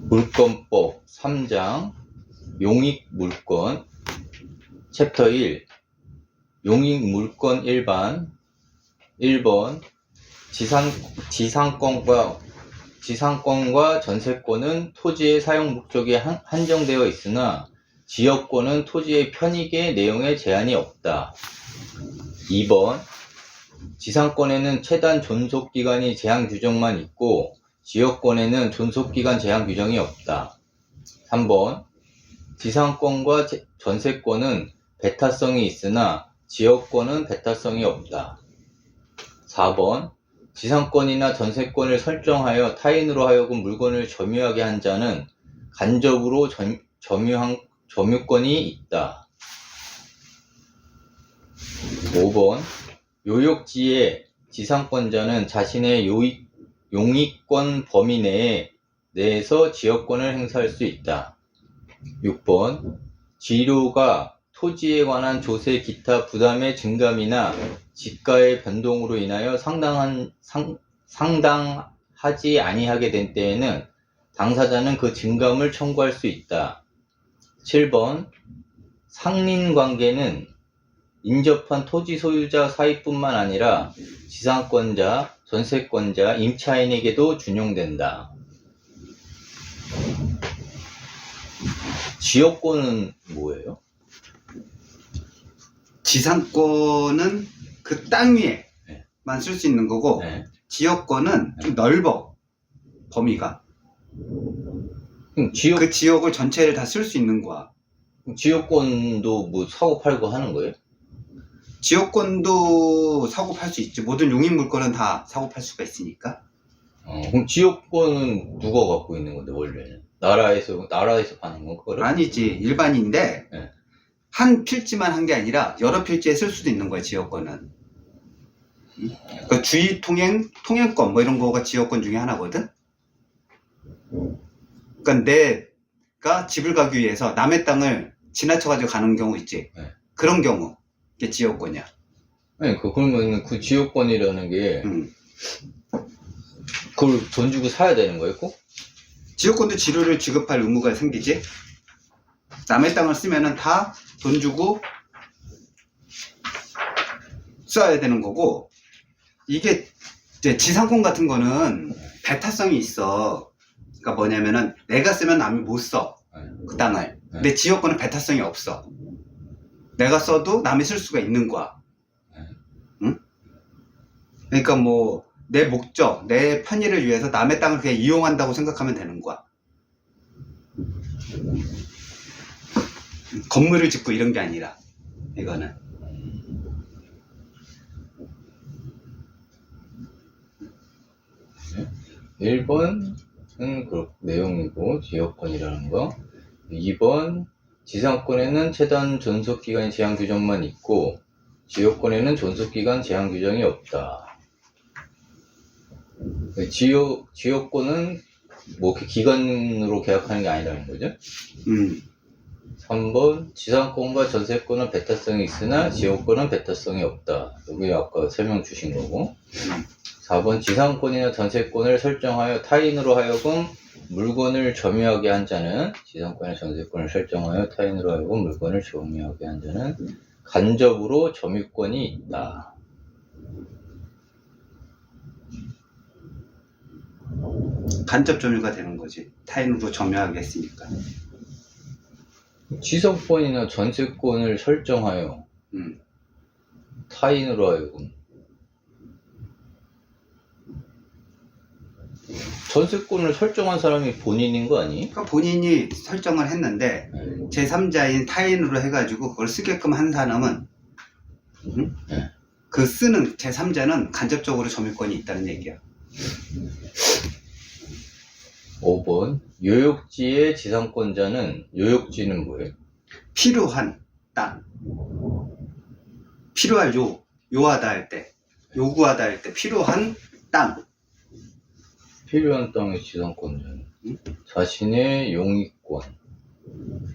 물권법 3장 용익물권 챕터 1 용익물권 일반 1번 지상권과 전세권은 토지의 사용 목적이 한정되어 있으나 지역권은 토지의 편익의 내용에 제한이 없다. 2번 지상권에는 최단 존속기간이 제한 규정만 있고 지역권에는 존속기간 제한 규정이 없다. 3번 지상권과 전세권은 배타성이 있으나 지역권은 배타성이 없다. 4번 지상권이나 전세권을 설정하여 타인으로 하여금 물건을 점유하게 한 자는 간접으로 점유권이 있다. 5번 요역지의 지상권자는 자신의 용익권 범위 내에서 지역권을 행사할 수 있다. 6번 지료가 토지에 관한 조세 기타 부담의 증감이나 지가의 변동으로 인하여 상당하지 아니하게 된 때에는 당사자는 그 증감을 청구할 수 있다. 7번 상린관계는 인접한 토지 소유자 사이뿐만 아니라 지상권자, 전세권자, 임차인에게도 준용된다. 지역권은 뭐예요? 지상권은 그 땅 위에만 쓸 수 있는 거고, 네. 지역권은 좀 넓어, 범위가. 그 지역을 전체를 다 쓸 수 있는 거야. 지역권도 뭐 사고 팔고 하는 거예요? 지역권도 사고 팔 수 있지. 모든 용익물권은 다 사고 팔 수가 있으니까. 그럼 지역권은 누가 갖고 있는 건데 원래는? 나라에서 파는 건 그거를? 아니지, 일반인데 네. 한 필지만 한 게 아니라 여러 필지에 쓸 수도 있는 거야, 지역권은. 그러니까 주의 통행권 뭐 이런 거가 지역권 중에 하나거든. 그러니까 내가 집을 가기 위해서 남의 땅을 지나쳐가지고 가는 경우 있지. 네. 그런 경우 이게 지역권이야. 아니 그러면 그 지역권이라는 게 그걸 돈 주고 사야 되는 거예요, 꼭? 지역권도 지료를 지급할 의무가 생기지. 남의 땅을 쓰면은 다 돈 주고 써야 되는 거고, 이게 이제 지상권 같은 거는 배타성이 있어. 그러니까 뭐냐면은 내가 쓰면 남이 못 써, 그 땅을. 근데 지역권은 배타성이 없어. 내가 써도 남이 쓸 수가 있는 거야. 응? 그러니까 뭐 내 목적, 내 편의를 위해서 남의 땅을 그냥 이용한다고 생각하면 되는 거야. 건물을 짓고 이런 게 아니라, 이거는. 네. 1번은 그 내용이고 지역권이라는 거. 2번 지상권에는 최단 존속기간 제한 규정만 있고 지역권에는 존속기간 제한 규정이 없다. 지역권은 뭐 기간으로 계약하는 게 아니라는 거죠? 3번 지상권과 전세권은 배타성이 있으나 지역권은 배타성이 없다. 여기 아까 설명 주신 거고. 4번 지상권이나 전세권을 설정하여 타인으로 하여금 물건을 점유하게 한 자는 지상권이나 전세권을 설정하여 타인으로 하여금 물건을 점유하게 한 자는 간접으로 점유권이 있다. 간접 점유가 되는 거지. 타인으로 점유하게 했으니까. 지상권이나 전세권을 설정하여 타인으로 하여금, 전세권을 설정한 사람이 본인인 거 아니? 그러니까 본인이 설정을 했는데 제3자인 타인으로 해가지고 그걸 쓰게끔 한 사람은 그 쓰는 제3자는 간접적으로 점유권이 있다는 얘기야. 5번 요역지의 지상권자는, 요역지는 뭐예요? 필요한 땅. 필요할 요하다 할 때, 요구하다 할 때 필요한 땅. 필요한 땅의 지상권자는 자신의 용익권,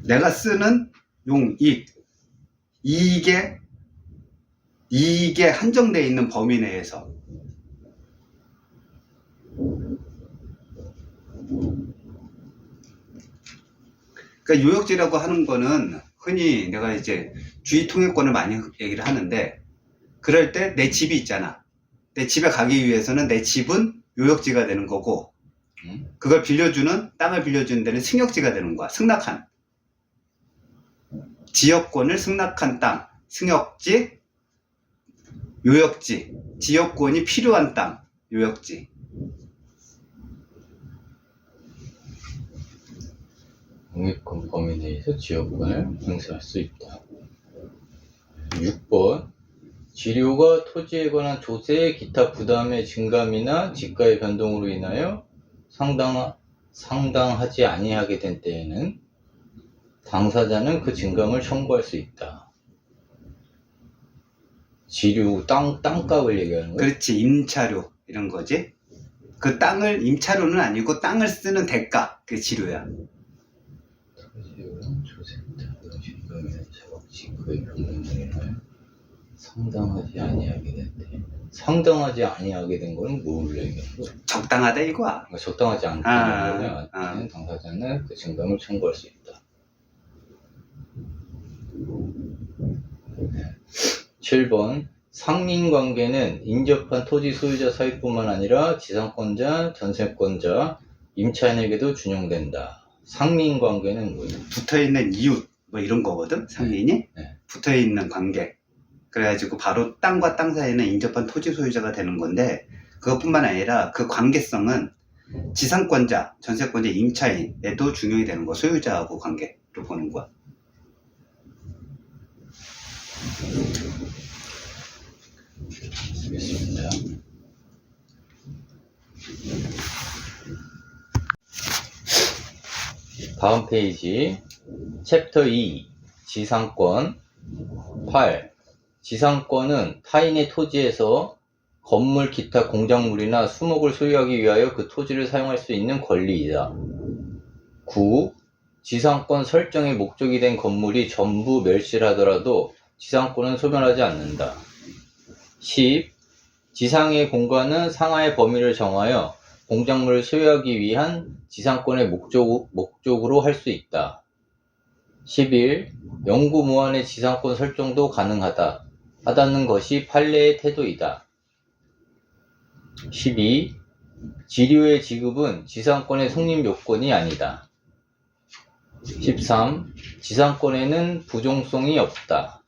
내가 쓰는 이익에 한정되어 있는 범위 내에서 그러니까 요역지라고 하는 거는 흔히 내가 이제 주의 통행권을 많이 얘기를 하는데, 그럴 때 내 집이 있잖아. 내 집에 가기 위해서는 내 집은 요역지가 되는 거고, 그걸 빌려주는, 땅을 빌려주는 데는 승역지가 되는 거야. 승낙한. 지역권을 승낙한 땅, 승역지, 요역지. 지역권이 필요한 땅, 요역지. 공익권 범위 내에서 지역권을 행사할 수 있다. 6번 지료가 토지에 관한 조세, 기타 부담의 증감이나 지가의 변동으로 인하여 상당하지 아니하게 된 때에는 당사자는 그 증감을 청구할 수 있다. 지료, 땅값을 얘기하는 거야? 그렇지, 임차료 이런 거지. 그 땅을, 임차료는 아니고 땅을 쓰는 대가, 그게 지료야. 토지랑 조세, 기타 부담, 증감이나 지가의 변동으로 인하여 상당하지 아니하게 된 때. 상당하지 아니하게 된 거는 뭘 얘기하는 거야? 적당하다 이거야. 그러니까 적당하지 않게 되면 당사자는 그 증감을 청구할 수 있다. 7번 상린관계는 인접한 토지 소유자 사이뿐만 아니라 지상권자, 전세권자, 임차인에게도 준용된다. 상린관계는 뭐예요? 붙어있는 이웃 뭐 이런 거거든, 상린이. 네. 붙어있는 관계. 그래가지고 바로 땅과 땅 사이는 인접한 토지 소유자가 되는 건데, 그것뿐만 아니라 그 관계성은 지상권자, 전세권자, 임차인에도 중용이 되는 거. 소유자하고 관계로 보는 거야. 알겠습니다. 다음 페이지 챕터 2 지상권. 8. 지상권은 타인의 토지에서 건물, 기타 공작물이나 수목을 소유하기 위하여 그 토지를 사용할 수 있는 권리이다. 9. 지상권 설정의 목적이 된 건물이 전부 멸실하더라도 지상권은 소멸하지 않는다. 10. 지상의 공간은 상하의 범위를 정하여 공작물을 소유하기 위한 지상권의 목적으로 할 수 있다. 11. 영구 무한의 지상권 설정도 하다는 것이 판례의 태도이다. 12. 지료의 지급은 지상권의 성립 요건이 아니다. 13. 지상권에는 부종성이 없다.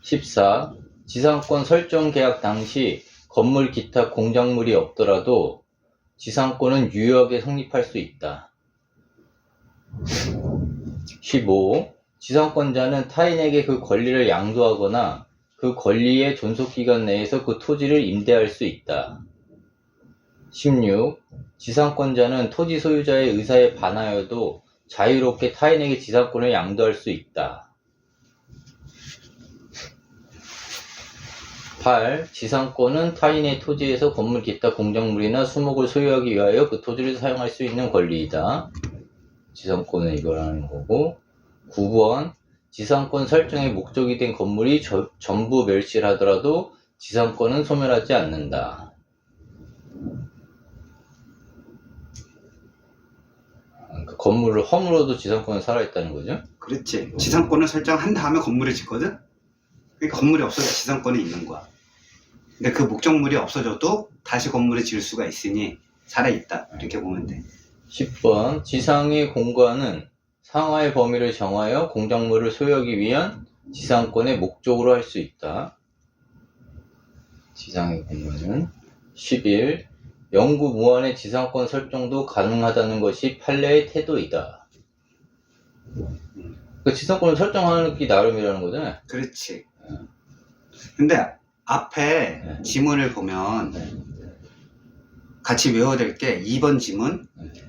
14. 지상권 설정 계약 당시 건물 기타 공작물이 없더라도 지상권은 유효하게 성립할 수 있다. 15. 지상권자는 타인에게 그 권리를 양도하거나 그 권리의 존속기간 내에서 그 토지를 임대할 수 있다. 16. 지상권자는 토지 소유자의 의사에 반하여도 자유롭게 타인에게 지상권을 양도할 수 있다. 8. 지상권은 타인의 토지에서 건물, 기타 공작물이나 수목을 소유하기 위하여 그 토지를 사용할 수 있는 권리이다. 지상권은 이걸 하는 거고. 9번 지상권 설정의 목적이 된 건물이 전부 멸실하더라도 지상권은 소멸하지 않는다. 그 건물을 허물어도 지상권은 살아있다는 거죠? 그렇지. 지상권을 설정한 다음에 건물을 짓거든? 그러니까 건물이 없어도 지상권이 있는 거야. 근데 그 목적물이 없어져도 다시 건물을 지을 수가 있으니 살아있다. 이렇게 보면 돼. 10번 지상의 공간은 상하의 범위를 정하여 공작물을 소유하기 위한 지상권의 목적으로 할 수 있다. 지상의 공간은 11. 영구 무한의 지상권 설정도 가능하다는 것이 판례의 태도이다. 그 지상권을 설정하는 게 나름이라는 거잖아요. 그렇지. 근데 앞에 지문을 보면 같이 외워야 될 게 2번 지문.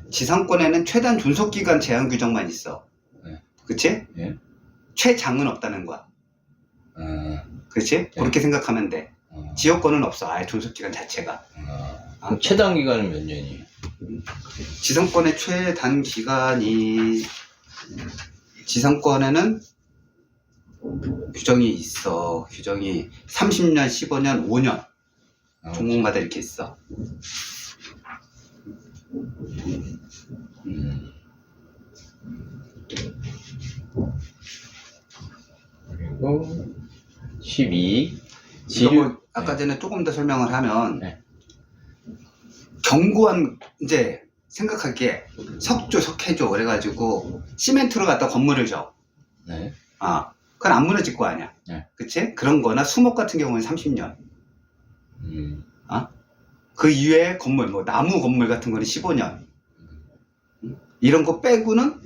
지상권에는 최단 존속기간 제한 규정만 있어. 그치? 예. 최장은 없다는 거야. 그렇지? 그렇게 생각하면 돼. 지역권은 없어. 아예 존속기간 자체가. 그럼 최단 기간은 몇 년이에요? 지상권의 최단 기간이 지상권에는 규정이 있어. 규정이 30년, 15년, 5년 종목마다 이렇게 있어. 그리고 12. 지료 지류, 아까 전에 조금 더 설명을 하면 네. 견고한 이제 생각하기에 석조, 석회조 그래가지고 시멘트로 갖다 건물을 줘. 네. 그건 안 무너질 거 아니야. 네. 그치? 그런 거나 수목 같은 경우는 30년. 음. 그 이외에 건물, 뭐 나무 건물 같은 거는 15년. 이런 거 빼고는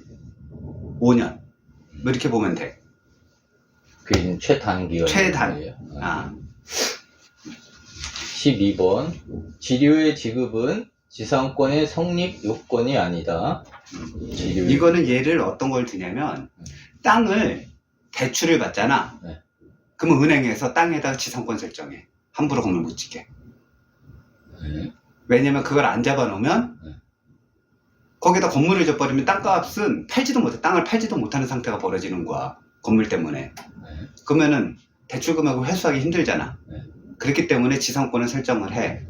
5년. 뭐 이렇게 보면 돼. 그게 지금 최단기간. 최단. 12번. 지료의 지급은 지상권의 성립 요건이 아니다. 지료. 이거는 예를 어떤 걸 드냐면 땅을 대출을 받잖아. 네. 그러면 은행에서 땅에다가 지상권 설정해. 함부로 건물 못 짓게. 네. 왜냐면 그걸 안 잡아놓으면 네. 거기다 건물을 져버리면 땅값은 팔지도 못해. 땅을 팔지도 못하는 상태가 벌어지는 거야. 건물 때문에. 네. 그러면은 대출 금액을 회수하기 힘들잖아. 네. 그렇기 때문에 지상권을 설정을 해.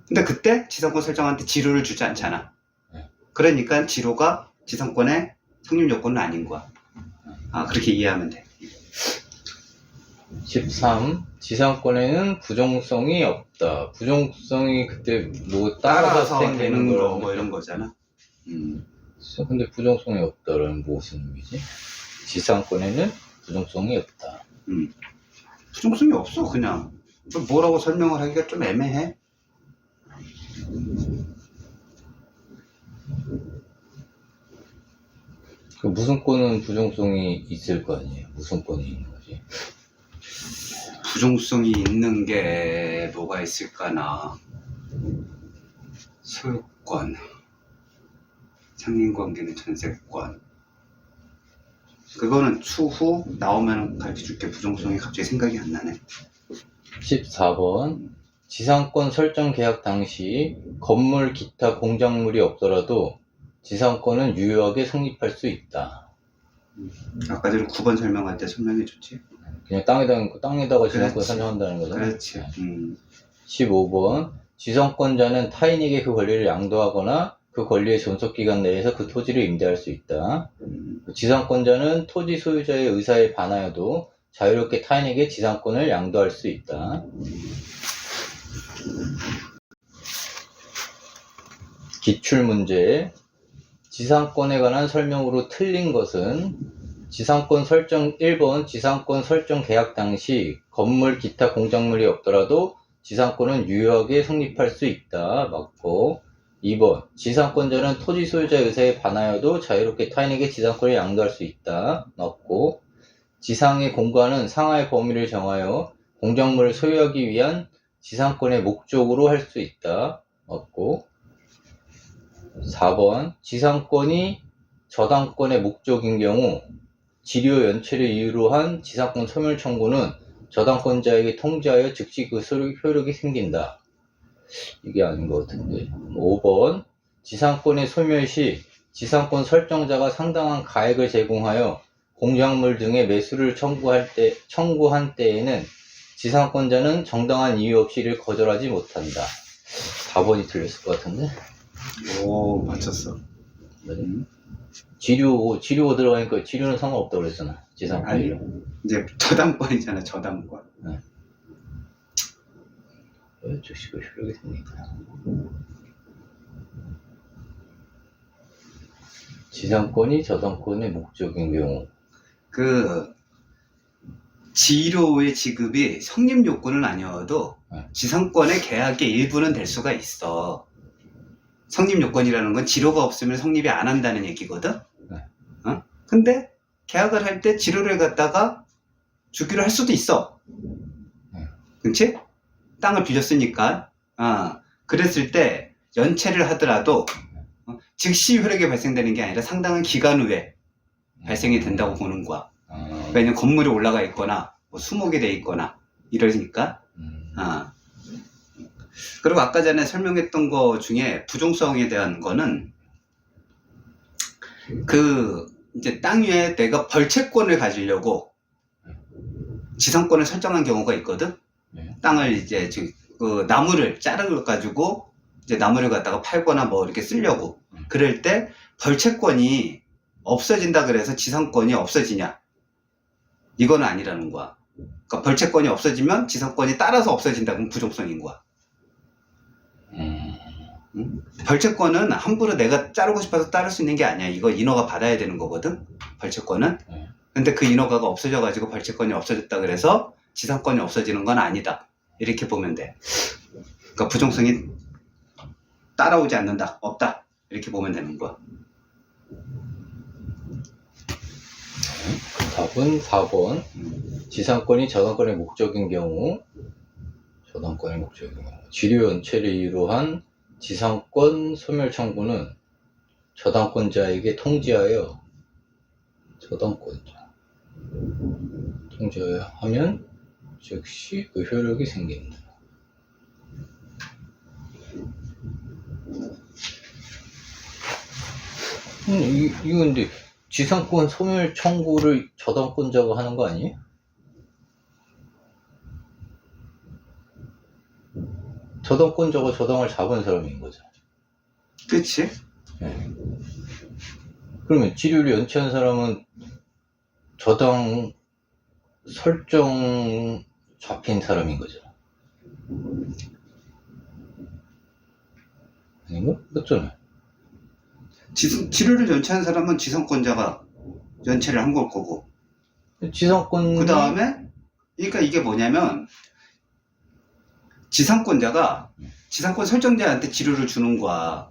근데 그때 지상권 설정한테 지료를 주지 않잖아. 네. 그러니까 지료가 지상권의 성립 요건은 아닌 거야. 그렇게 이해하면 돼. 13. 지상권에는 부정성이 없다. 부정성이 그때 뭐 따라서 생기는 거 거라고. 뭐 이런 거잖아. 근데 부정성이 없다라는 무슨 의미지? 지상권에는 부정성이 없다. 부정성이 없어 그냥. 뭐라고 설명을 하기가 좀 애매해. 그 무슨권은 부정성이 있을 거 아니에요? 무슨권이 있는 거지? 부정성이 있는 게 뭐가 있을까나. 소유권, 상인관계는 전세권. 그거는 추후 나오면 가르쳐줄게. 부정성이 갑자기 생각이 안 나네. 14번. 지상권 설정 계약 당시 건물 기타 공작물이 없더라도 지상권은 유효하게 성립할 수 있다. 아까 전에 9번 설명할 때 설명해줬지. 그냥 땅에다가 지상권 그렇지. 선정한다는 거잖아. 그렇지. 15번. 지상권자는 타인에게 그 권리를 양도하거나 그 권리의 존속기간 내에서 그 토지를 임대할 수 있다. 지상권자는 토지 소유자의 의사에 반하여도 자유롭게 타인에게 지상권을 양도할 수 있다. 기출문제. 지상권에 관한 설명으로 틀린 것은 지상권 설정 1번 지상권 설정 계약 당시 건물 기타 공작물이 없더라도 지상권은 유효하게 성립할 수 있다. 맞고. 2번 지상권자는 토지 소유자의 의사에 반하여도 자유롭게 타인에게 지상권을 양도할 수 있다. 맞고. 지상의 공간은 상하의 범위를 정하여 공작물을 소유하기 위한 지상권의 목적으로 할 수 있다. 맞고. 4번 지상권이 저당권의 목적인 경우 지료 연체를 이유로 한 지상권 소멸 청구는 저당권자에게 통지하여 즉시 그 효력이 생긴다. 이게 아닌 것 같은데. 5번 지상권의 소멸 시 지상권 설정자가 상당한 가액을 제공하여 공작물 등의 매수를 청구한 때에는 지상권자는 정당한 이유 없이 이를 거절하지 못한다. 4번이 틀렸을 것 같은데. 오, 맞췄어. 지료 들어가니까 지료는 상관없다고 그랬잖아. 아니, 지상권. 이제 저당권이잖아, 저당권. 즉시 그 효력이 생긴다. 지상권이 저당권의 목적인 경우. 그 지료의 지급이 성립 요건은 아니어도 지상권의 계약의 일부는 될 수가 있어. 성립 요건이라는 건 지료가 없으면 성립이 안 한다는 얘기거든. 근데 계약을 할 때 지료를 갖다가 주기로 할 수도 있어. 그렇지? 땅을 빌렸으니까. 그랬을 때 연체를 하더라도 즉시 효력이 발생되는 게 아니라 상당한 기간 후에 발생이 된다고 보는 거야. 왜냐면 건물이 올라가 있거나 뭐 수목이 돼 있거나 이러니까. 그리고 아까 전에 설명했던 거 중에 부정성에 대한 거는 그 이제 땅 위에 내가 벌채권을 가지려고 지상권을 설정한 경우가 있거든. 땅을 이제 그 나무를 자르 가지고 이제 나무를 갖다가 팔거나 뭐 이렇게 쓰려고 그럴 때 벌채권이 없어진다 그래서 지상권이 없어지냐 이거는 아니라는 거야. 그러니까 벌채권이 없어지면 지상권이 따라서 없어진다. 그럼 부종성인 거야. 응? 벌채권은 함부로 내가 자르고 싶어서 자를 수 있는 게 아니야. 이거 인허가 받아야 되는 거거든. 벌채권은. 근데 그 인허가가 없어져가지고 벌채권이 없어졌다 그래서 지상권이 없어지는 건 아니다. 이렇게 보면 돼. 그러니까 부종성이 따라오지 않는다. 없다. 이렇게 보면 되는 거야. 답은 4번. 지상권이 저당권의 목적인 경우, 지료 연체를 이유로 한 지상권 소멸 청구는 저당권자에게 통지하여 하면 즉시 그 효력이 생긴다. 이거 근데 지상권 소멸 청구를 저당권자가 하는 거 아니에요? 저당권자가 저당을 잡은 사람인 거죠. 그치? 네. 그러면 지료를 연체한 사람은 저당 설정 잡힌 사람인 거죠. 아닌가? 맞잖아요. 지료를 연체한 사람은 지상권자가 연체를 한 걸 거고. 지상권. 그 다음에, 그러니까 이게 뭐냐면, 지상권자가 지상권 설정자한테 지료를 주는 거야.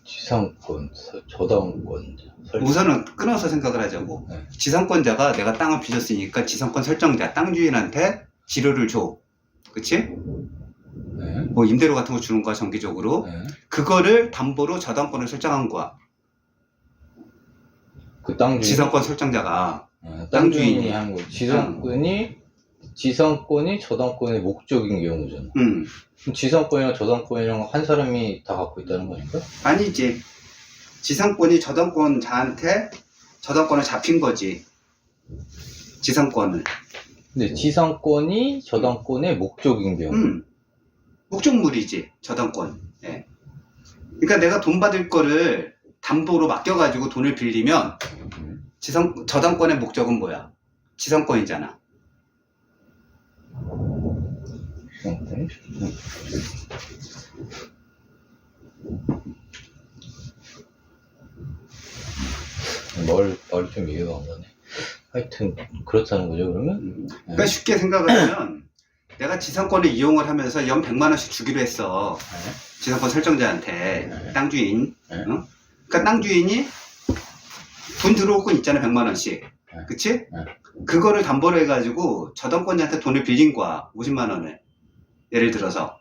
지상권, 저당권자. 우선은 끊어서 생각을 하자고. 네. 지상권자가 내가 땅을 빚었으니까 지상권 설정자, 땅 주인한테 지료를 줘. 그치? 네. 뭐 임대료 같은 거 주는 거야, 정기적으로. 네. 그거를 담보로 저당권을 설정한 거야. 그 땅 주인. 지상권 설정자가. 땅 주인이 한 거. 지상권이 저당권의 목적인 경우잖아. 그럼 지상권이랑 저당권이랑 한 사람이 다 갖고 있다는 거 아닌가? 아니지. 지상권이 저당권자한테 저당권을 잡힌 거지. 지상권을. 근데 지상권이 저당권의 목적인 경우. 목적물이지, 저당권. 예. 그러니까 내가 돈 받을 거를 담보로 맡겨가지고 돈을 빌리면 저당권의 목적은 뭐야? 지상권이잖아. 말이 좀 이해가 안 가네. 하여튼 그렇다는 거죠, 그러면? 그러니까 쉽게 생각을 하면 내가 지상권을 이용을 하면서 연 100만 원씩 주기로 했어. 지상권 설정자한테. 땅 주인. 어? 그러니까 땅 주인이 돈 들어올 건 있잖아, 100만 원씩. 그치? 그거를 담보로 해가지고 저당권자한테 돈을 빌린 거야. 50만 원을. 예를 들어서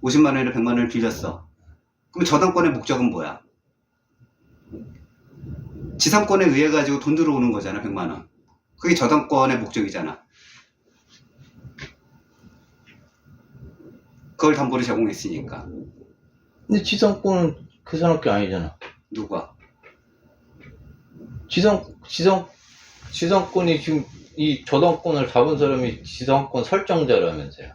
50만 원이나 100만 원을 빌렸어. 그럼 저당권의 목적은 뭐야? 지상권에 의해 가지고 돈 들어오는 거잖아, 100만 원. 그게 저당권의 목적이잖아. 그걸 담보로 제공했으니까. 근데 지상권은 그 사람 게 아니잖아. 누가? 지상권이 지금 이 저당권을 잡은 사람이 지상권 설정자라면서요.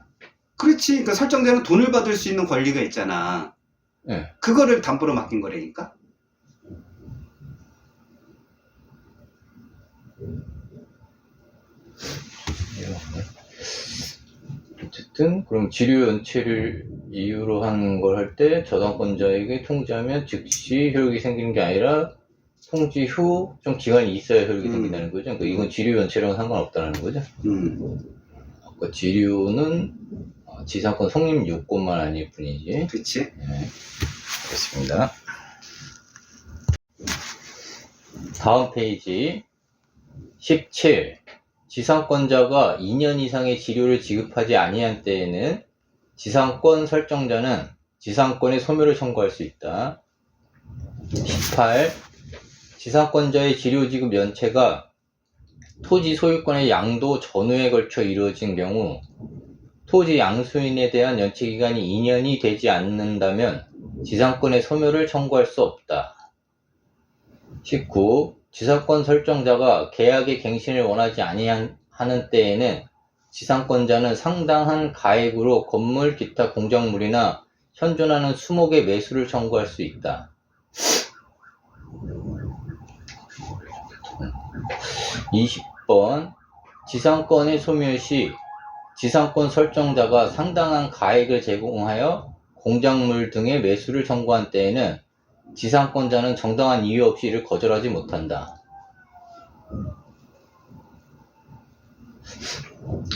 그렇지. 그러니까 설정자는 돈을 받을 수 있는 권리가 있잖아. 네. 그거를 담보로 맡긴 거라니까. 어쨌든 그럼 지료 연체를 이유로 한 걸 할 때 저당권자에게 통지하면 즉시 효력이 생기는 게 아니라 통지 후 좀 기간이 있어야 효력이 생긴다는 거죠. 그러니까 이건 지료 연체랑은 상관없다는 거죠. 아까 지료는 지상권 성립 요건만 아닐 뿐이지. 그치? 네, 알겠습니다. 다음 페이지 17. 지상권자가 2년 이상의 지료를 지급하지 아니한 때에는 지상권 설정자는 지상권의 소멸을 청구할 수 있다. 18. 지상권자의 지료 지급 연체가 토지 소유권의 양도 전후에 걸쳐 이루어진 경우 토지 양수인에 대한 연체 기간이 2년이 되지 않는다면 지상권의 소멸을 청구할 수 없다. 19. 지상권 설정자가 계약의 갱신을 원하지 아니하는 때에는 지상권자는 상당한 가액으로 건물, 기타 공작물이나 현존하는 수목의 매수를 청구할 수 있다. 20번 지상권의 소멸 시 지상권 설정자가 상당한 가액을 제공하여 공작물 등의 매수를 청구한 때에는 지상권자는 정당한 이유 없이 이를 거절하지 못한다.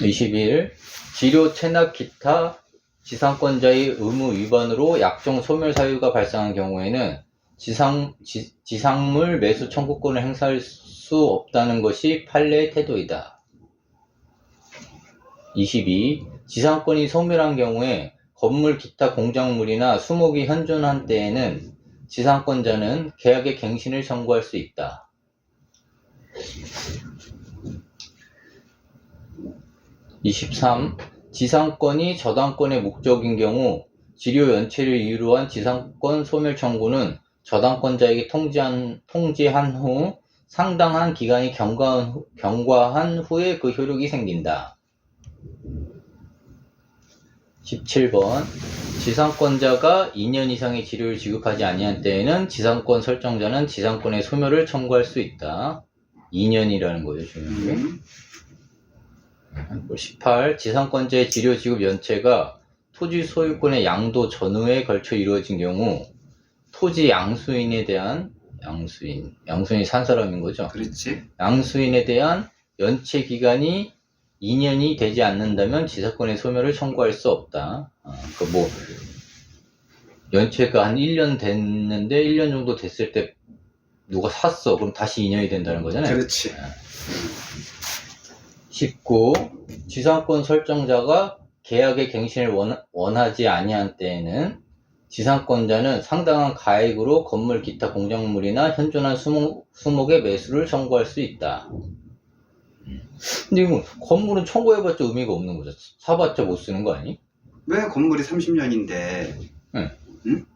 21. 지료, 체납, 기타 지상권자의 의무 위반으로 약정 소멸 사유가 발생한 경우에는 지상물 매수 청구권을 행사할 수 없다는 것이 판례의 태도이다. 22. 지상권이 소멸한 경우에 건물 기타 공작물이나 수목이 현존한 때에는 지상권자는 계약의 갱신을 청구할 수 있다. 23. 지상권이 저당권의 목적인 경우 지료 연체를 이유로 한 지상권 소멸 청구는 저당권자에게 통지한 후 상당한 기간이 경과한 후에 그 효력이 생긴다. 17번 지상권자가 2년 이상의 지료를 지급하지 아니한 때에는 지상권 설정자는 지상권의 소멸을 청구할 수 있다. 2년이라는 거죠, 중요한 게. 18. 지상권자의 지료 지급 연체가 토지 소유권의 양도 전후에 걸쳐 이루어진 경우 토지 양수인에 대한 양수인이 산 사람인 거죠. 그렇지. 양수인에 대한 연체 기간이 2년이 되지 않는다면 지상권의 소멸을 청구할 수 없다. 연체가 한 1년 됐는데 1년 정도 됐을 때 누가 샀어. 그럼 다시 2년이 된다는 거잖아요. 그렇지. 19. 지상권 설정자가 계약의 갱신을 원하지 아니한 때에는 지상권자는 상당한 가액으로 건물 기타 공작물이나 현존한 수목의 매수를 청구할 수 있다. 근데 이거 건물은 청구해봤자 의미가 없는 거죠. 사봤자 못 쓰는 거 아니? 왜 건물이 30년인데? 응. 응?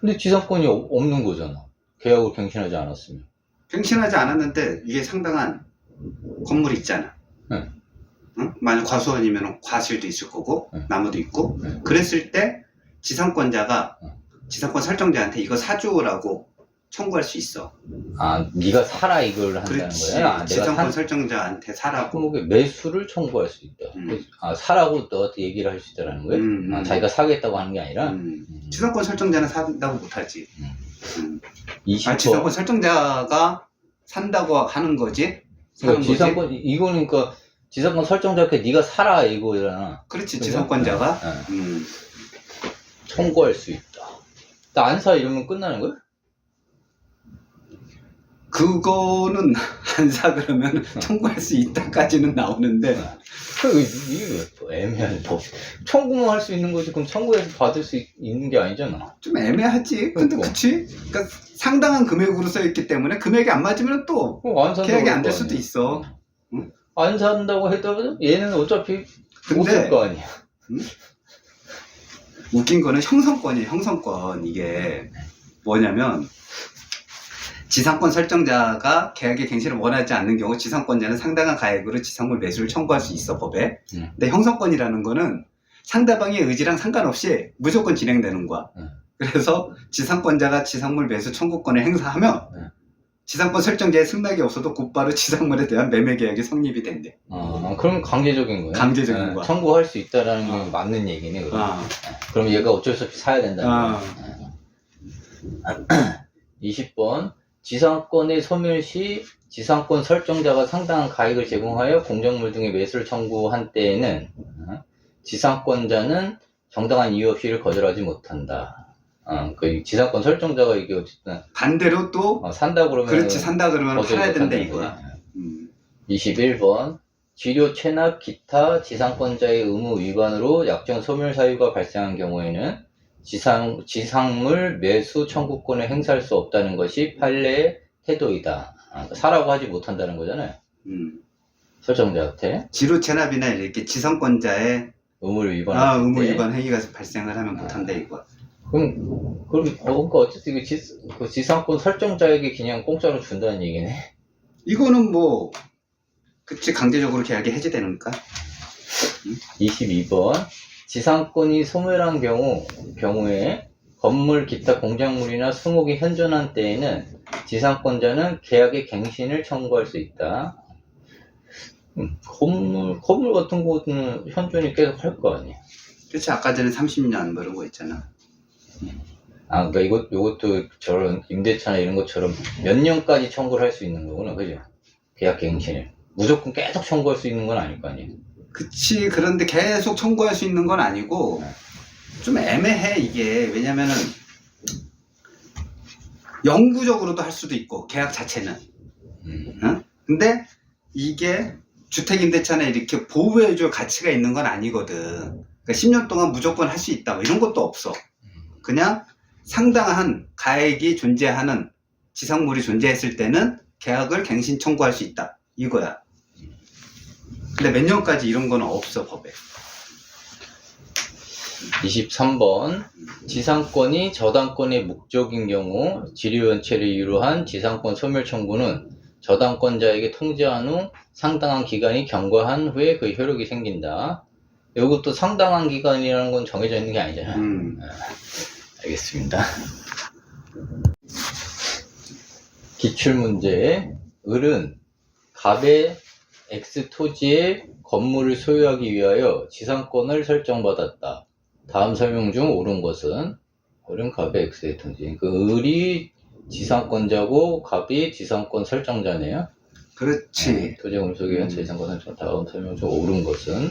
근데 지상권이 없는 거잖아. 계약을 갱신하지 않았으면. 갱신하지 않았는데 이게 상당한 건물이 있잖아. 응. 응? 만약 과수원이면 과실도 있을 거고 응. 나무도 있고 응. 그랬을 때 지상권자가 응. 지상권 설정자한테 이거 사주라고 청구할 수 있어. 아, 네가 사라 이걸 한다는 그렇지. 거야? 아, 지상권 설정자한테 사라고. 수목의 매수를 청구할 수 있다. 사라고 너한테 얘기를 할 수 있다는 거야? 자기가 사겠다고 하는 게 아니라? 지상권 설정자는 산다고 못하지. 20번. 지상권 설정자가 산다고 하는 거지. 그러니까 지상권 이거는 그러니까 지상권 설정자한테 네가 사라 이거잖아. 그렇지. 지상권자가 청구할 수 있다. 나 안 사 이러면 끝나는 거야? 그거는 안 사 그러면 청구할 수 있다까지는 나오는데 이게 왜 애매한 법. 청구만 할 수 있는 거지. 그럼 청구해서 받을 수 있는 게 아니잖아. 좀 애매하지. 근데 그치? 그러니까 상당한 금액으로 써있기 때문에 금액이 안 맞으면 또 계약이 안 될 수도 있어. 응? 안 산다고 해도 얘는 어차피 못 쓸 거 아니야. 응? 웃긴 거는 형성권이에요. 형성권. 이게 뭐냐면 지상권 설정자가 계약의 갱신을 원하지 않는 경우 지상권자는 상당한 가액으로 지상물 매수를 청구할 수 있어, 법에. 근데 형성권이라는 거는 상대방의 의지랑 상관없이 무조건 진행되는 거야. 그래서 지상권자가 지상물 매수 청구권을 행사하면 지상권 설정자의 승낙이 없어도 곧바로 지상물에 대한 매매 계약이 성립이 된대. 그럼 강제적인 거야. 강제적인 거야. 청구할 수 있다라는 게 맞는 얘기네. 그럼 얘가 어쩔 수 없이 사야 된다는 거야. 20번. 지상권의 소멸 시 지상권 설정자가 상당한 가액을 제공하여 공작물 등의 매수를 청구한 때에는 지상권자는 정당한 이유 없이 이를 거절하지 못한다. 그 지상권 설정자가 이게 어쨌든 반대로 또 산다 그러면 그렇지. 산다 그러면 팔아야 된다 이거야. 21번. 지료, 체납, 기타 지상권자의 의무 위반으로 약정 소멸 사유가 발생한 경우에는 지상물 매수 청구권을 행사할 수 없다는 것이 판례의 태도이다. 사라고 하지 못한다는 거잖아요. 설정자한테. 지료 체납이나 이렇게 지상권자의 의무를 위반할 때. 의무 위반 행위가 발생을 하면 못한다 이거. 그럼 그러니까 어쨌든 그 지상권 설정자에게 그냥 공짜로 준다는 얘기네. 이거는 뭐 그치 강제적으로 계약이 해지되니까. 22번. 지상권이 소멸한 경우에 건물 기타 공작물이나 수목이 현존한 때에는 지상권자는 계약의 갱신을 청구할 수 있다. 건물 같은 거는 현존이 계속 할 거 아니야. 그치, 아까 전에 30년 뭐 이런 거 있잖아. 그러니까 이것도 저런 임대차나 이런 것처럼 몇 년까지 청구를 할 수 있는 거구나, 그죠? 계약 갱신을. 무조건 계속 청구할 수 있는 건 아닐 거 아니에요. 그치, 그런데 계속 청구할 수 있는 건 아니고, 좀 애매해, 이게. 왜냐면은, 영구적으로도 할 수도 있고, 계약 자체는. 응? 근데, 이게 주택임대차나 이렇게 보호해줄 가치가 있는 건 아니거든. 그러니까 10년 동안 무조건 할 수 있다, 뭐 이런 것도 없어. 그냥 상당한 가액이 존재하는 지상물이 존재했을 때는 계약을 갱신 청구할 수 있다. 이거야. 근데 몇 년까지 이런 거는 없어, 법에. 23번 지상권이 저당권의 목적인 경우 지류연체를 이유로 한 지상권 소멸 청구는 저당권자에게 통지한 후 상당한 기간이 경과한 후에 그 효력이 생긴다. 이것도 상당한 기간이라는 건 정해져 있는 게 아니잖아요. 알겠습니다. 기출문제. 을은 갑의 X 토지의 건물을 소유하기 위하여 지상권을 설정받았다. 다음 설명 중 옳은 것은? 을은 갑의 X의 토지. 그 을이 지상권자고 갑이 지상권 설정자네요. 그렇지. 토지 건물 소유하기 위한 지상권 설정. 다음 설명 중 옳은 것은?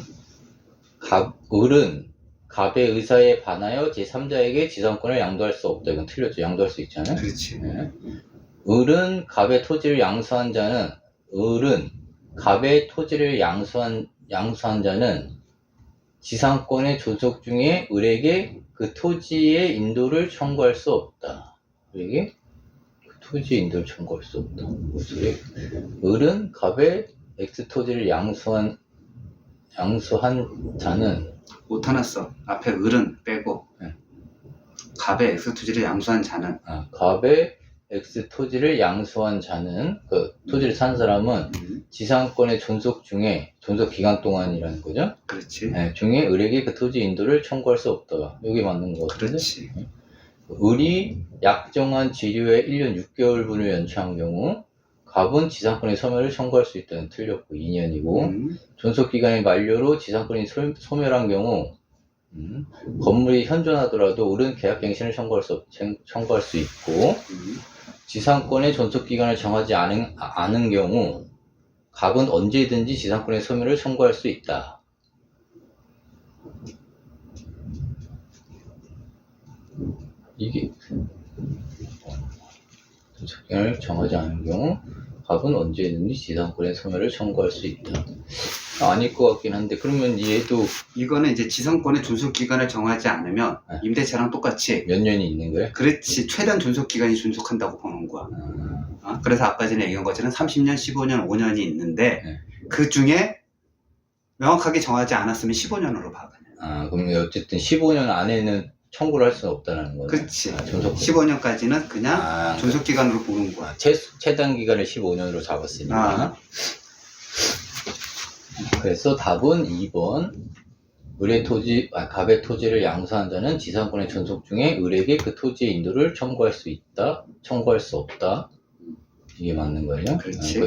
을은 갑의 의사에 반하여 제3자에게 지상권을 양도할 수 없다. 이건 틀렸죠. 양도할 수 있잖아요. 그렇지. 네. 을은 갑의 토지를 양수한 자는 을은 갑의 토지를 양수한 자는 지상권의 존속 중에 을에게 그 토지의 인도를 청구할 수 없다. 을에게 그 토지의 인도를 청구할 수 없다. 을은 갑의 X 토지를 양수한 자는 못하났어. 앞에 을은 빼고. 네. 갑의 X 토지를 양수한 자는. 갑의 X 토지를 양수한 자는, 그 토지를 산 사람은 지상권의 존속 중에, 존속 기간 동안이라는 거죠? 그렇지. 네, 중에 을에게 그 토지 인도를 청구할 수 없다. 여기 맞는 거 같은데? 그렇지. 을이 약정한 지류의 1년 6개월분을 연체한 경우 갑은 지상권의 소멸을 청구할 수 있다는 틀렸고 2년이고 존속기간의 만료로 지상권이 소멸한 경우 건물이 현존하더라도 을은 계약갱신을 청구할 수 있고 지상권의 존속기간을 정하지 않은 경우 갑은 언제든지 지상권의 소멸을 청구할 수 있다. 이게 존속기간을 정하지 않은 경우 갑은 언제든지 지상권의 소멸을 청구할 수 있다. 아닐 것 같긴 한데, 그러면 얘도 이거는 이제 지상권의 존속 기간을 정하지 않으면 임대차랑 똑같이 몇 년이 있는 거예요? 그렇지. 최단 존속 기간이 존속한다고 보는 거야. 그래서 아까 전에 얘기한 것처럼 30년, 15년, 5년이 있는데 그 중에 명확하게 정하지 않았으면 15년으로 봐. 그럼 어쨌든 15년 안에는 청구를 할 수는 없다는 거네. 그렇지. 존속 15년까지는 그냥 존속 기간으로 보는 거야. 최단 기간을 15년으로 잡았으니까. 그래서 답은 2번. 갑의 토지를 양수한 자는 지상권의 존속 중에 을에게 그 토지의 인도를 청구할 수 있다, 청구할 수 없다. 이게 맞는 거예요. 그렇지.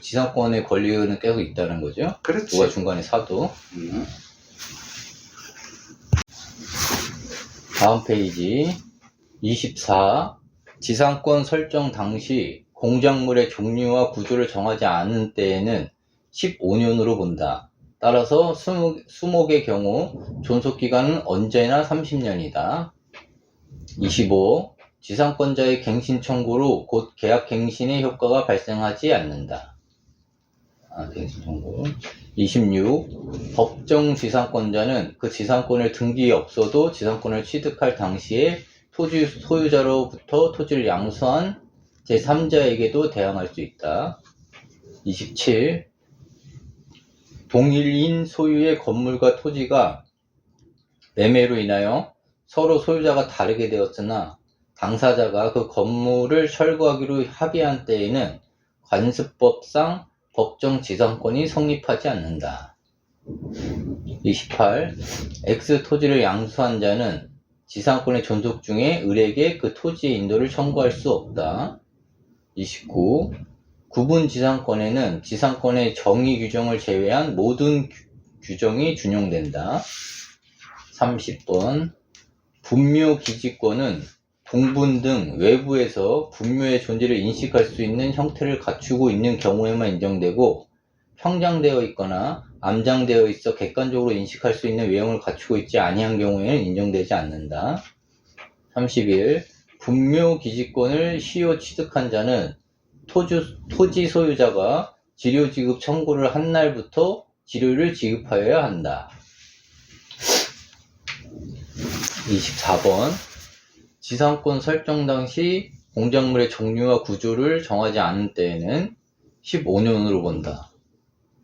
지상권의 권리는 계속 있다는 거죠. 그렇지. 누가 중간에 사도. 다음 페이지 24. 지상권 설정 당시 공작물의 종류와 구조를 정하지 않은 때에는 15년으로 본다. 따라서 수목의 경우 존속기간은 언제나 30년이다. 25. 지상권자의 갱신 청구로 곧 계약 갱신의 효과가 발생하지 않는다. 갱신 청구. 26. 법정 지상권자는 그 지상권을 등기에 없어도 지상권을 취득할 당시에 토지 소유자로부터 토지를 양수한 제3자에게도 대항할 수 있다. 27. 동일인 소유의 건물과 토지가 매매로 인하여 서로 소유자가 다르게 되었으나 당사자가 그 건물을 철거하기로 합의한 때에는 관습법상 법정 지상권이 성립하지 않는다. 28. X 토지를 양수한 자는 지상권의 존속 중에 을에게 그 토지의 인도를 청구할 수 없다. 29. 구분 지상권에는 지상권의 정의 규정을 제외한 모든 규정이 준용된다. 30번. 분묘 기지권은 동분 등 외부에서 분묘의 존재를 인식할 수 있는 형태를 갖추고 있는 경우에만 인정되고 평장되어 있거나 암장되어 있어 객관적으로 인식할 수 있는 외형을 갖추고 있지 아니한 경우에는 인정되지 않는다. 31. 분묘 기지권을 시효 취득한 자는 토지 소유자가 지료 지급 청구를 한 날부터 지료를 지급하여야 한다. 24번. 지상권 설정 당시 공작물의 종류와 구조를 정하지 않은 때에는 15년으로 본다.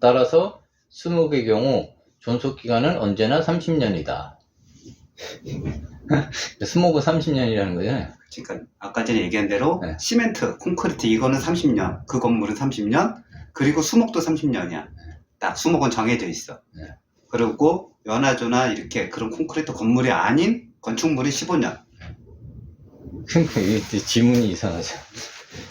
따라서 수목의 경우 존속기간은 언제나 30년이다. 수목은 30년이라는 거잖아요. 그러니까 아까 전에 얘기한 대로 네. 시멘트, 콘크리트 이거는 30년, 그 건물은 30년, 그리고 수목도 30년이야. 딱 수목은 정해져 있어. 네. 그리고 연화조나 이렇게 그런 콘크리트 건물이 아닌 건축물이 15년. 그러니까 이 지문이 이상하죠.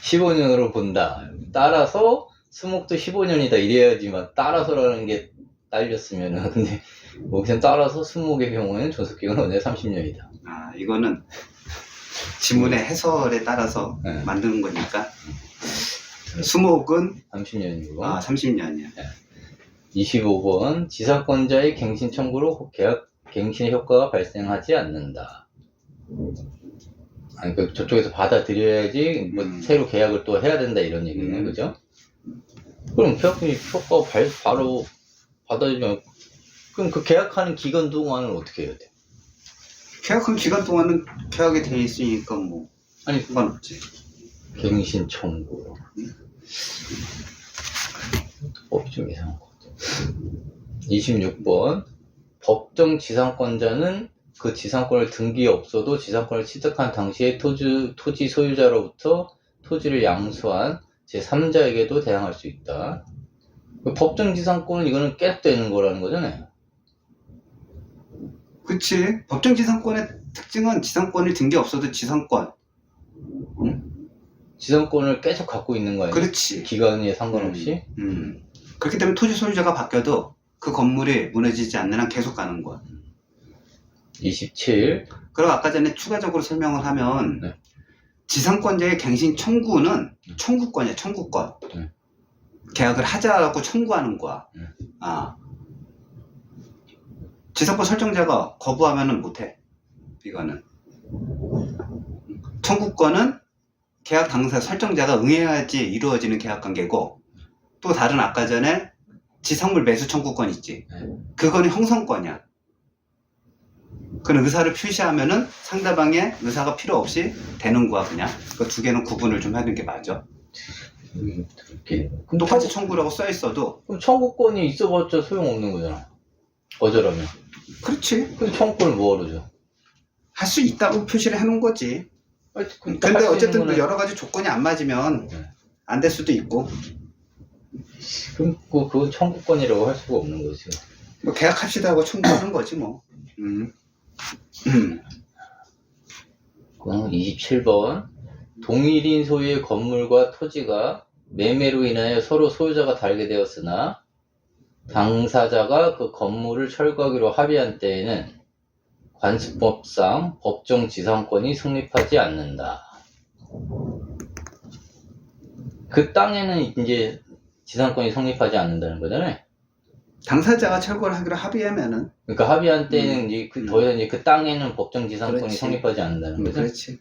15년으로 본다. 따라서 수목도 15년이다. 이래야지만 따라서라는 게 딸렸으면은 근데 뭐 그냥 따라서 수목의 경우에는 존속기간은 언제 30년이다. 아, 이거는 지문의 해설에 따라서 네. 만드는 거니까. 수목은 30년이고. 30년이야. 25번. 지상권자의 갱신 청구로 갱신의 효과가 발생하지 않는다. 아니, 그 저쪽에서 받아들여야지 뭐 새로 계약을 또 해야 된다 이런 얘기네, 그죠? 그럼 계약이 효과가 바로 받아들이면 그럼 그 계약하는 기간 동안은 어떻게 해야 돼? 계약한 기간 동안은 계약이 돼 있으니까 뭐 아니 상관없지. 갱신 청구. 법이 좀 이상한 것 같아. 26번. 법정 지상권자는 그 지상권을 등기에 없어도 지상권을 취득한 당시에 토지 소유자로부터 토지를 양수한 제3자에게도 대항할 수 있다. 법정 지상권은 이거는 계속되는 거라는 거잖아요. 그치. 법정 지상권의 특징은 지상권을 등기 없어도 지상권. 지상권을 계속 갖고 있는 거 아니에요? 그렇지. 기간에 상관없이? 그렇기 때문에 토지 소유자가 바뀌어도 그 건물이 무너지지 않는 한 계속 가는 거야. 27. 그리고 아까 전에 추가적으로 설명을 하면 네. 지상권자의 갱신 청구는 청구권이야, 청구권. 네. 계약을 하자고 청구하는 거야. 네. 아. 지상권 설정자가 거부하면은 못해. 이거는. 청구권은 계약 당사 설정자가 응해야지 이루어지는 계약 관계고, 또 다른 아까 전에 지상물 매수 청구권 있지. 그거는 형성권이야. 그런 의사를 표시하면은 상대방의 의사가 필요 없이 되는 거야, 그냥. 그 두 개는 구분을 좀 하는 게 맞아. 그럼 똑같이 청구라고 써 있어도. 그럼 청구권이 있어봤자 소용없는 거잖아. 거절하면. 그렇지. 그럼 청구권을 뭐하러 줘? 할 수 있다고 표시를 해놓은 거지. 그러니까 근데 할수 어쨌든 있는 거는- 여러 가지 조건이 안 맞으면 안 될 수도 있고. 그럼 그건 청구권이라고 할 수가 없는 거지. 뭐 계약합시다 하고 청구하는 거지 뭐. 27번. 동일인 소유의 건물과 토지가 매매로 인하여 서로 소유자가 다르게 되었으나 당사자가 그 건물을 철거하기로 합의한 때에는 관습법상 법정 지상권이 성립하지 않는다. 그 땅에는 이제 지상권이 성립하지 않는다는 거잖아요. 당사자가 철거를 하기로 합의하면은. 그러니까 합의한 때는 이제 더 이상 이제 그 땅에는 법정 지상권이 그렇지. 성립하지 않는다는 거죠. 그렇지.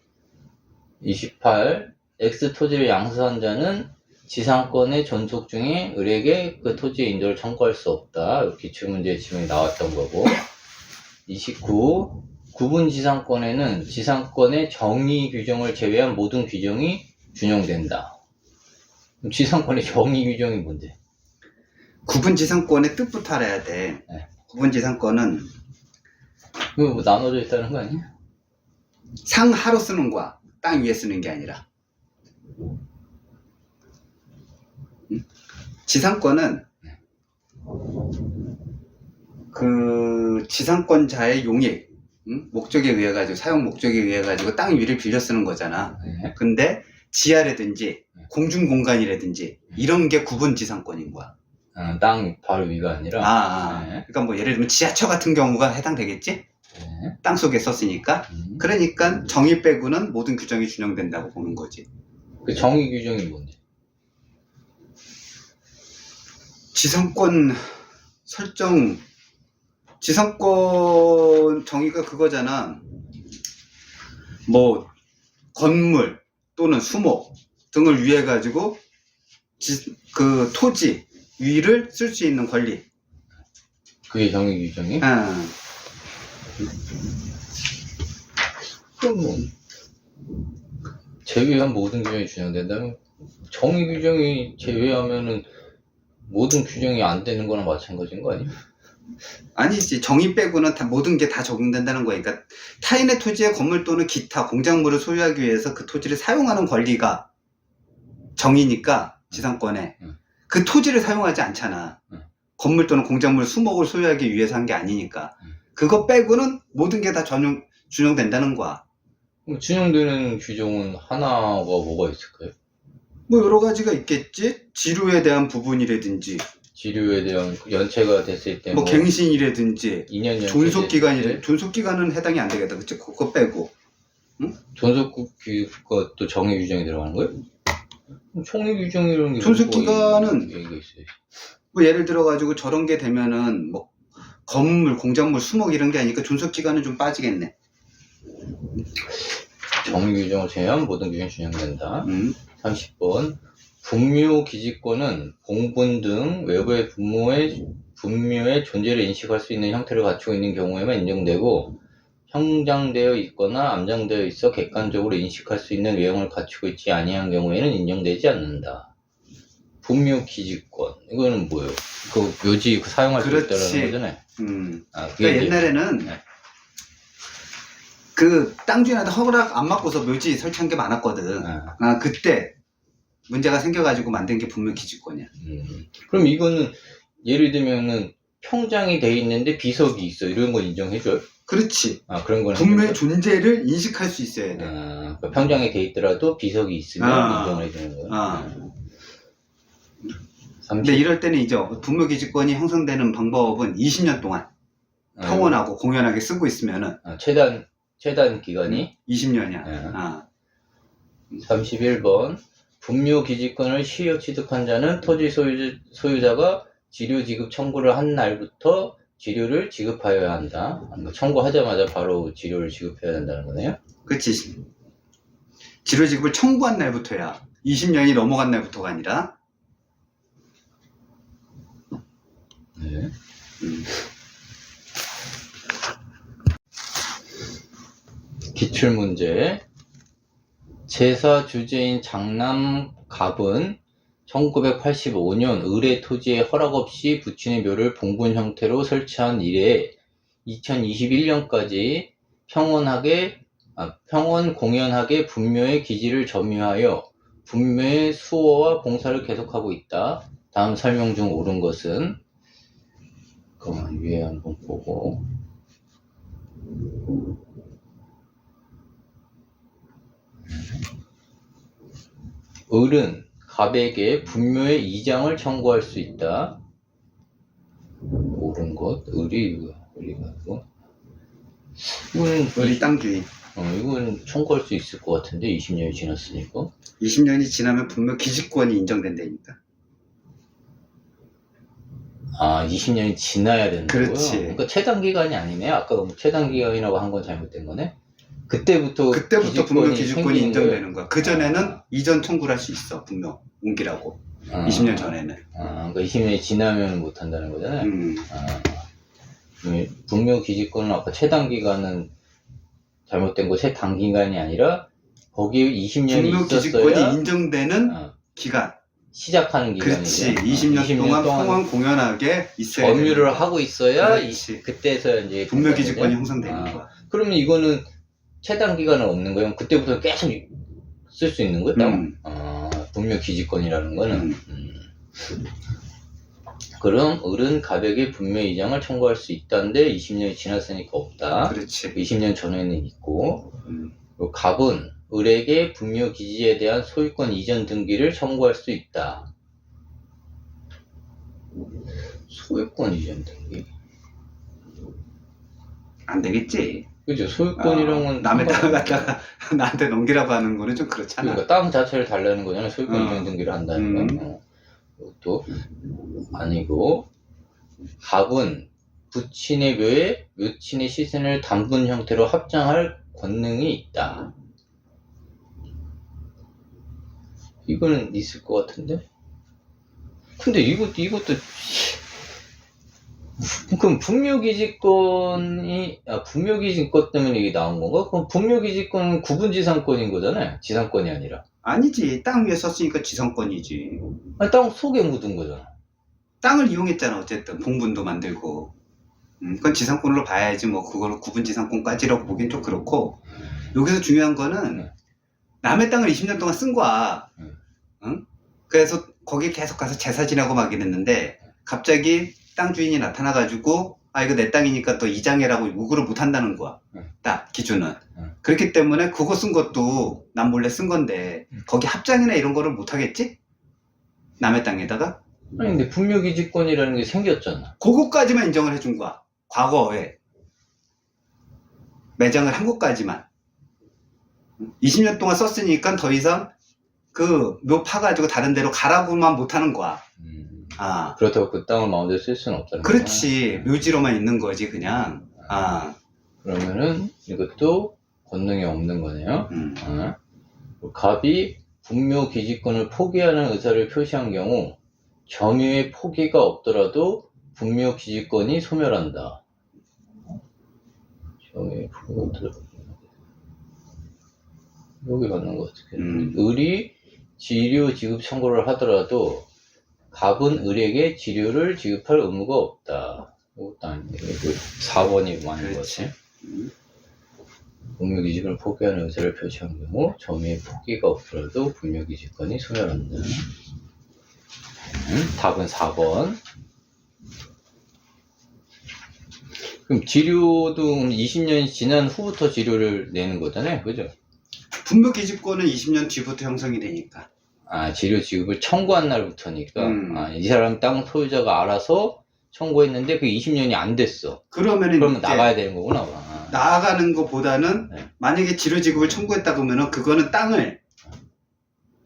28. X 토지를 양수한 자는 지상권의 존속 중에 을에게 그 토지의 인도를 청구할 수 없다. 기출문제 지문이 나왔던 거고. 29. 구분 지상권에는 지상권의 정의 규정을 제외한 모든 규정이 준용된다. 그럼 지상권의 정의 규정이 뭔데? 구분 지상권의 뜻부터 알아야 돼. 네. 구분 지상권은 그거 뭐 나눠져 있다는 거 아니야? 상하로 쓰는 거야. 땅 위에 쓰는 게 아니라. 지상권은 그 지상권자의 용익, 목적에 의해 가지고 사용 목적에 의해 가지고 땅 위를 빌려 쓰는 거잖아. 네. 근데 지하라든지 공중공간이라든지 이런 게 구분 지상권인 거야. 땅 바로 위가 아니라. 네. 그러니까 뭐 예를 들면 지하철 같은 경우가 해당되겠지? 네. 땅 속에 썼으니까. 그러니까 정의 빼고는 모든 규정이 준용된다고 보는 거지. 그 정의 규정이 뭔데? 지상권 설정, 지상권 정의가 그거잖아. 뭐 건물 또는 수목 등을 위해 가지고 그 토지 위를 쓸 수 있는 권리. 그게 정의 규정이? 그럼 뭐 제외한 모든 규정이 준용된다면 정의 규정이 제외하면은 모든 규정이 안 되는 거랑 마찬가지인 거 아니야? 아니지. 정의 빼고는 다 모든 게 다 적용된다는 거야. 그러니까 타인의 토지에 건물 또는 기타 공작물을 소유하기 위해서 그 토지를 사용하는 권리가 정의니까 지상권에 그 토지를 사용하지 않잖아. 건물 또는 공작물 수목을 소유하기 위해서 한 게 아니니까. 그거 빼고는 모든 게 다 준용된다는 거야. 그럼 준용되는 규정은 하나가 뭐가 있을까요? 뭐 여러 가지가 있겠지. 지류에 대한 부분이라든지 지류에 대한 연체가 됐을 때 뭐 갱신이라든지 2년 연체 존속기간이래. 존속기간은 해당이 안 되겠다. 그치? 그거 빼고. 존속기가 또 정의 규정이 들어가는 거예요? 정의 규정이라는 게 존속기간은 얘기가 있어요. 뭐 예를 들어 가지고 저런 게 되면은 뭐 건물, 공작물, 수목 이런 게 아니니까 존속기간은 좀 빠지겠네. 정의 규정을 제외한 모든 규정이 준용된다. 30번 분묘 기지권은 공분 등 외부의 분묘의 존재를 인식할 수 있는 형태를 갖추고 있는 경우에만 인정되고 형장되어 있거나 암장되어 있어 객관적으로 인식할 수 있는 외형을 갖추고 있지 아니한 경우에는 인정되지 않는다. 분묘 기지권 이거는 뭐예요? 그 묘지 사용할 수 있다는 거잖아요. 그러니까 옛날에는 그 땅 주인한테 허락 안 받고서 묘지 설치한 게 많았거든. 그때 문제가 생겨가지고 만든 게 분묘 기지권이야. 그럼 이거는 예를 들면은 평장이 돼 있는데 비석이 있어 이런 건 인정해줘요? 그렇지. 그런 거는 분묘의 존재를 인식할 수 있어야 돼. 그러니까 평장이 돼 있더라도 비석이 있으면 인정을 해주는 거예요. 근데 이럴 때는 이제 분묘 기지권이 형성되는 방법은 20년 동안 평온하고 공연하게 쓰고 있으면은 최단 기간이 20년이야. 31번 분묘 기지권을 시효 취득한 자는 토지 소유자가 지료 지급 청구를 한 날부터 지료를 지급하여야 한다. 그러니까 청구하자마자 바로 지료를 지급해야 된다는 거네요. 그렇지. 지료 지급을 청구한 날부터야. 20년이 넘어간 날부터가 아니라. 네. 기출문제. 제사 주제인 장남 갑은 1985년 을의 토지에 허락 없이 부친의 묘를 봉분 형태로 설치한 이래 2021년까지 평원 공연하게 분묘의 기지를 점유하여 분묘의 수호와 봉사를 계속하고 있다. 다음 설명 중 옳은 것은 그만 위에 한번 보고 을은 갑에게 분묘의 이장을 청구할 수 있다. 옳은 것, 을이 가고 이거는 우리 땅 주인. 이건 청구할 수 있을 것 같은데 20년이 지났으니까. 20년이 지나면 분묘 기지권이 인정된다니까. 20년이 지나야 되는 거고요. 그렇지. 그러니까 최단 기간이 아니네. 아까 뭐 최단 기간이라고 한 건 잘못된 거네. 그때부터 분묘 기지권이 인정되는 거야. 그 전에는 이전 청구를 할 수 있어. 분묘 옮기라고. 20년 전에는. 그러니까 20년이 지나면 못 한다는 거잖아요. 분묘 기지권은 아까 최단 기간은 잘못된 거 최단 기간이 아니라 거기에 20년이 분묘 있었어야 기지권이 인정되는 기간. 시작하는 기간이죠. 그렇지. 20년 동안 평원 공연하게 있어야 돼. 점유를 하고 있어야 그때서야 이제 분묘 기지권이 형성되는 거야. 그러면 이거는 최단 기간은 없는 거예요? 그때부터 계속 쓸 수 있는 거예요? 분묘 기지권이라는 거는. 그럼 을은 갑에게 분묘 이장을 청구할 수 있다는데 20년이 지났으니까 없다. 그렇지. 20년 전에는 있고. 그리고 갑은 을에게 분묘기지에 대한 소유권 이전 등기를 청구할 수 있다. 소유권 이전 등기. 안 되겠지. 그죠? 소유권이란 건 남의 땅을 상관없는 갖다가 나한테 넘기라고 하는 거는 좀 그렇잖아. 그러니까 땅 자체를 달라는 거잖아요. 소유권 이전 등기를 한다는 건. 그것도 아니고, 갑은 부친의 묘에 묘친의 시신을 단분 형태로 합장할 권능이 있다. 이거는 있을 것 같은데? 근데 이것도 그럼 분묘기지권 때문에 이게 나온 건가? 그럼 분묘기지권은 구분지상권인 거잖아요. 지상권이 아니라. 아니지. 땅 위에 썼으니까 지상권이지. 아니, 땅 속에 묻은 거잖아. 땅을 이용했잖아. 어쨌든 봉분도 만들고. 그건 지상권으로 봐야지. 뭐 그걸 구분지상권까지라고 보기엔 좀 그렇고. 여기서 중요한 거는 남의 땅을 20년 동안 쓴 거야. 응? 그래서 거기 계속 가서 제사 지내고 막 이랬는데 갑자기 땅 주인이 나타나가지고 이거 내 땅이니까 또 이장해라고 요구를 못 한다는 거야. 딱 기준은. 그렇기 때문에 그거 쓴 것도 남 몰래 쓴 건데 거기 합장이나 이런 거를 못 하겠지? 남의 땅에다가? 아니 근데 분묘기지권이라는 게 생겼잖아. 그거까지만 인정을 해준 거야. 과거에 매장을 한 곳까지만 20년 동안 썼으니까 더 이상 그 묘 파가지고 다른 데로 가라고만 못하는 거야. 그렇다고 그 땅을 마음대로 쓸 수는 없다는 거야. 그렇지. 묘지로만 있는 거지 그냥. 그러면은 이것도 권능이 없는 거네요. 갑이 분묘기지권을 포기하는 의사를 표시한 경우 점유의 포기가 없더라도 분묘기지권이 소멸한다. 점유의 포기가 없더라도 여기 맞는 것 같아. 을이 지료 지급 청구를 하더라도 갑은 을에게 지료를 지급할 의무가 없다. 이것도 아닌데 4번이 맞는 것 같아. 분묘기지권을 포기하는 의사를 표시한 경우 점유의 포기가 없더라도 분묘기지권이 소멸한다. 답은 4번. 그럼 지료도 20년이 지난 후부터 지료를 내는 거잖아요. 그죠? 분묘기지권은 20년 뒤부터 형성이 되니까. 지료 지급을 청구한 날부터니까. 이 사람 땅 소유자가 알아서 청구했는데 그 20년이 안 됐어. 그러면 나가야 되는 거구나. 나가는 것보다는 만약에 지료 지급을 청구했다 그러면은 그거는 땅을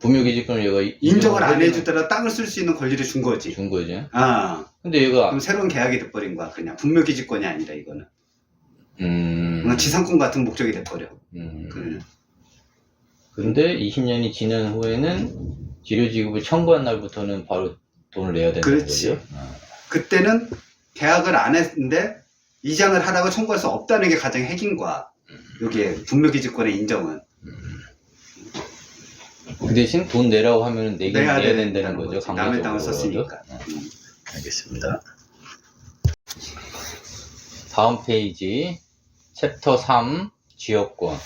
분묘기지권을 얘가 인정을 안 해주더라도 땅을 쓸 수 있는 권리를 준 거지. 준 거지. 근데 얘가 그럼 새로운 계약이 돼버린 거야. 그냥 분묘기지권이 아니라 이거는. 지상권 같은 목적이 돼버려. 근데 20년이 지난 후에는 지료 지급을 청구한 날부터는 바로 돈을 내야 되는 그렇지. 거죠. 그때는 계약을 안 했는데 이장을 하라고 청구할 수 없다는 게 가장 핵인 거야. 여기에 분묘기지권의 인정은. 그 대신 돈 내라고 하면 내야 된다는 거죠. 거지. 남의 땅을 썼으니까. 알겠습니다. 다음 페이지 챕터 3 지역권.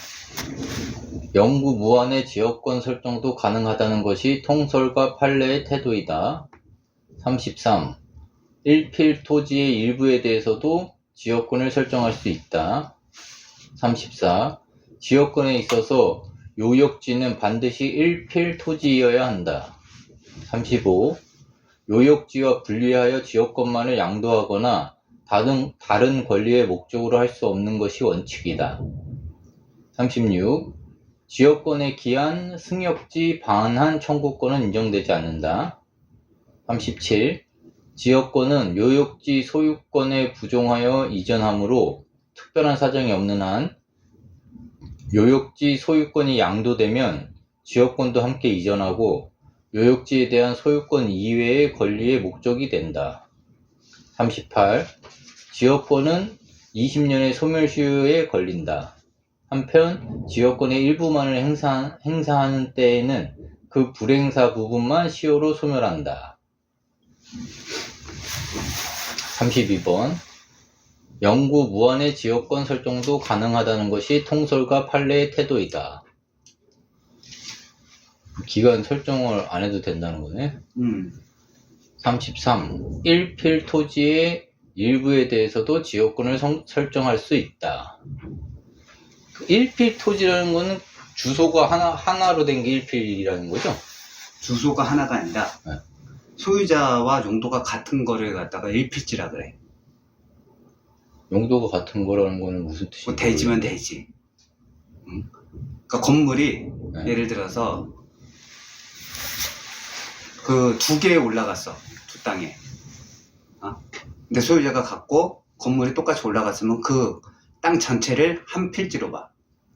영구 무한의 지역권 설정도 가능하다는 것이 통설과 판례의 태도이다. 33. 일필 토지의 일부에 대해서도 지역권을 설정할 수 있다. 34. 지역권에 있어서 요역지는 반드시 일필 토지이어야 한다. 35. 요역지와 분리하여 지역권만을 양도하거나 다른 권리의 목적으로 할 수 없는 것이 원칙이다. 36. 지역권에 기한 승역지 반환 청구권은 인정되지 않는다. 37. 지역권은 요역지 소유권에 부종하여 이전하므로 특별한 사정이 없는 한 요역지 소유권이 양도되면 지역권도 함께 이전하고 요역지에 대한 소유권 이외의 권리의 목적이 된다. 38. 지역권은 20년의 소멸시효에 걸린다. 한편 지역권의 일부만을 행사하는 때에는 그 불행사 부분만 시효로 소멸한다. 32번. 영구 무한의 지역권 설정도 가능하다는 것이 통설과 판례의 태도이다. 기간 설정을 안 해도 된다는 거네. 33. 일필 토지의 일부에 대해서도 지역권을 설정할 수 있다. 일필 토지라는 거는 주소가 하나로 된 게 1필이라는 거죠? 주소가 하나가 아니라 네. 소유자와 용도가 같은 거를 갖다가 1필지라 그래. 용도가 같은 거라는 거는 무슨 뭐 뜻인지 대지면 대지. 응? 그러니까 건물이 네. 예를 들어서 그 2개에 올라갔어. 2땅에. 근데 소유자가 갖고 건물이 똑같이 올라갔으면 그 땅 전체를 한 필지로 봐.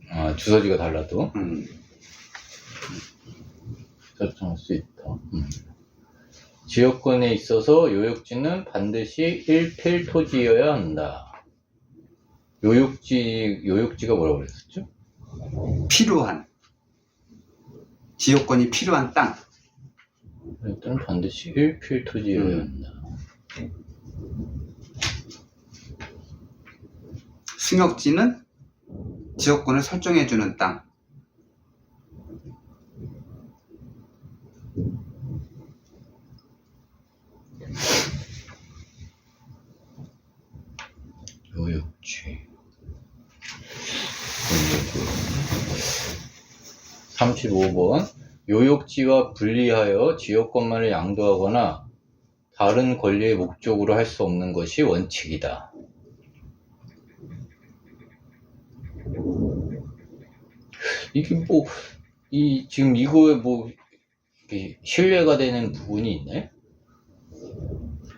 아, 주소지가 달라도 설정할 수 있다. 지역권에 있어서 요역지는 반드시 1필 토지여야 한다. 요역지가 뭐라고 그랬었죠? 필요한 지역권이 필요한 땅. 일단 반드시 1필 토지여야 한다. 승역지는 지역권을 설정해주는 땅. 요역지 35번 요역지와 분리하여 지역권만을 양도하거나 다른 권리의 목적으로 할 수 없는 것이 원칙이다. 이게 뭐, 지금 이거에 뭐, 이렇게 신뢰가 되는 부분이 있나요?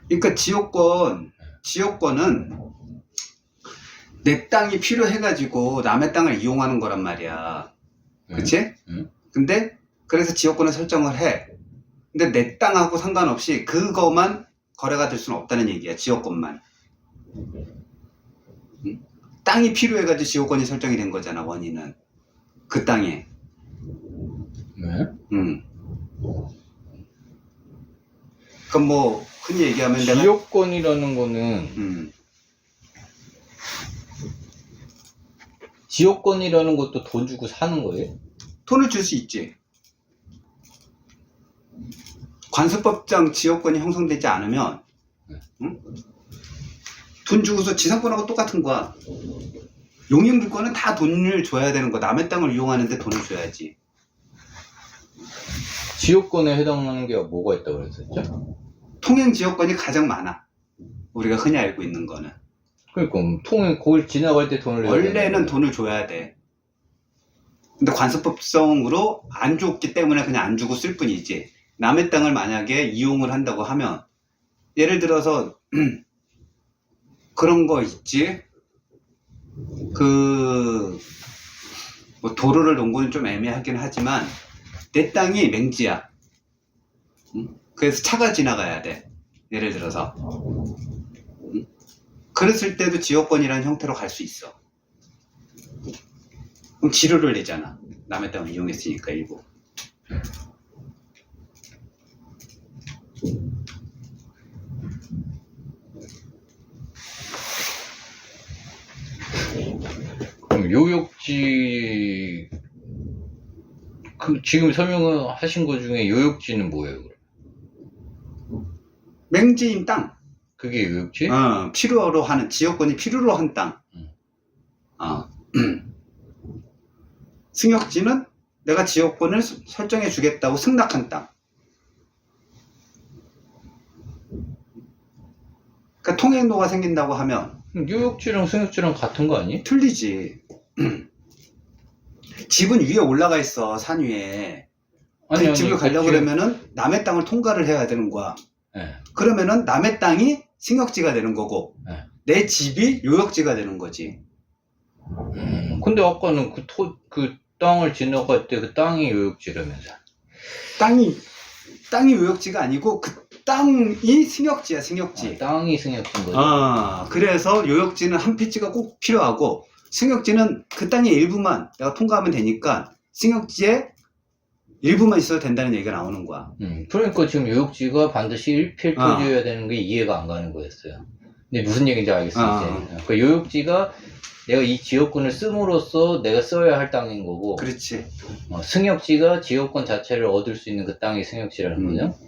그러니까 지역권은 내 땅이 필요해가지고 남의 땅을 이용하는 거란 말이야. 그치? 근데 그래서 지역권을 설정을 해. 근데 내 땅하고 상관없이 그거만 거래가 될 수는 없다는 얘기야. 지역권만. 응? 땅이 필요해가지고 지역권이 설정이 된 거잖아. 원인은 그 땅에. 네. 그럼 뭐 흔히 얘기하면 지역권이라는 거는 지역권이라는 것도 돈 주고 사는 거예요? 돈을 줄 수 있지. 관습법상 지역권이 형성되지 않으면 응? 돈 주고서 지상권하고 똑같은 거야. 용익물권은 다 돈을 줘야 되는 거야. 남의 땅을 이용하는데 돈을 줘야지. 지역권에 해당하는 게 뭐가 있다고 그랬었죠? 통행지역권이 가장 많아. 우리가 흔히 알고 있는 거는. 그러니까 거길 지나갈 때 돈을 내야 원래는 되는 돈을 줘야 돼. 근데 관습법성으로 안 줬기 때문에 그냥 안 주고 쓸 뿐이지. 남의 땅을 만약에 이용을 한다고 하면 예를 들어서 그런 거 있지. 뭐 도로를 놓은 거는 좀 애매하긴 하지만 내 땅이 맹지야. 그래서 차가 지나가야 돼. 예를 들어서. 그랬을 때도 지역권이라는 형태로 갈 수 있어. 그럼 지료를 내잖아. 남의 땅을 이용했으니까 일부. 그럼 요역지 지금 설명하신 것 중에 요역지는 뭐예요? 맹지인 땅. 그게 요역지? 필요로 하는 지역권이 필요로 한 땅. 승역지는 내가 지역권을 설정해 주겠다고 승낙한 땅. 그러니까 통행로가 생긴다고 하면 요역지랑 승역지랑 같은 거 아니에요? 틀리지. 집은 위에 올라가 있어. 산 위에. 그 집을 가려고 그러면은 남의 땅을 통과를 해야 되는 거야. 네. 그러면은 남의 땅이 승역지가 되는 거고 네. 내 집이 요역지가 되는 거지. 근데 아까는 그 땅을 지나갈 때 그 땅이 요역지라면서. 땅이 요역지가 아니고 그 땅이 승역지야. 승역지. 땅이 승역지인 거죠. 그래서 요역지는 한 필지가 꼭 필요하고 승역지는 그 땅의 일부만 내가 통과하면 되니까 승역지에 일부만 있어도 된다는 얘기가 나오는 거야. 그러니까 지금 요역지가 반드시 1필 토지여야 되는 게 이해가 안 가는 거였어요. 근데 무슨 얘기인지 알겠어요. 이제. 그러니까 요역지가 내가 이 지역권을 씀으로써 내가 써야 할 땅인 거고. 그렇지. 승역지가 지역권 자체를 얻을 수 있는 그 땅이 승역지라는 거죠.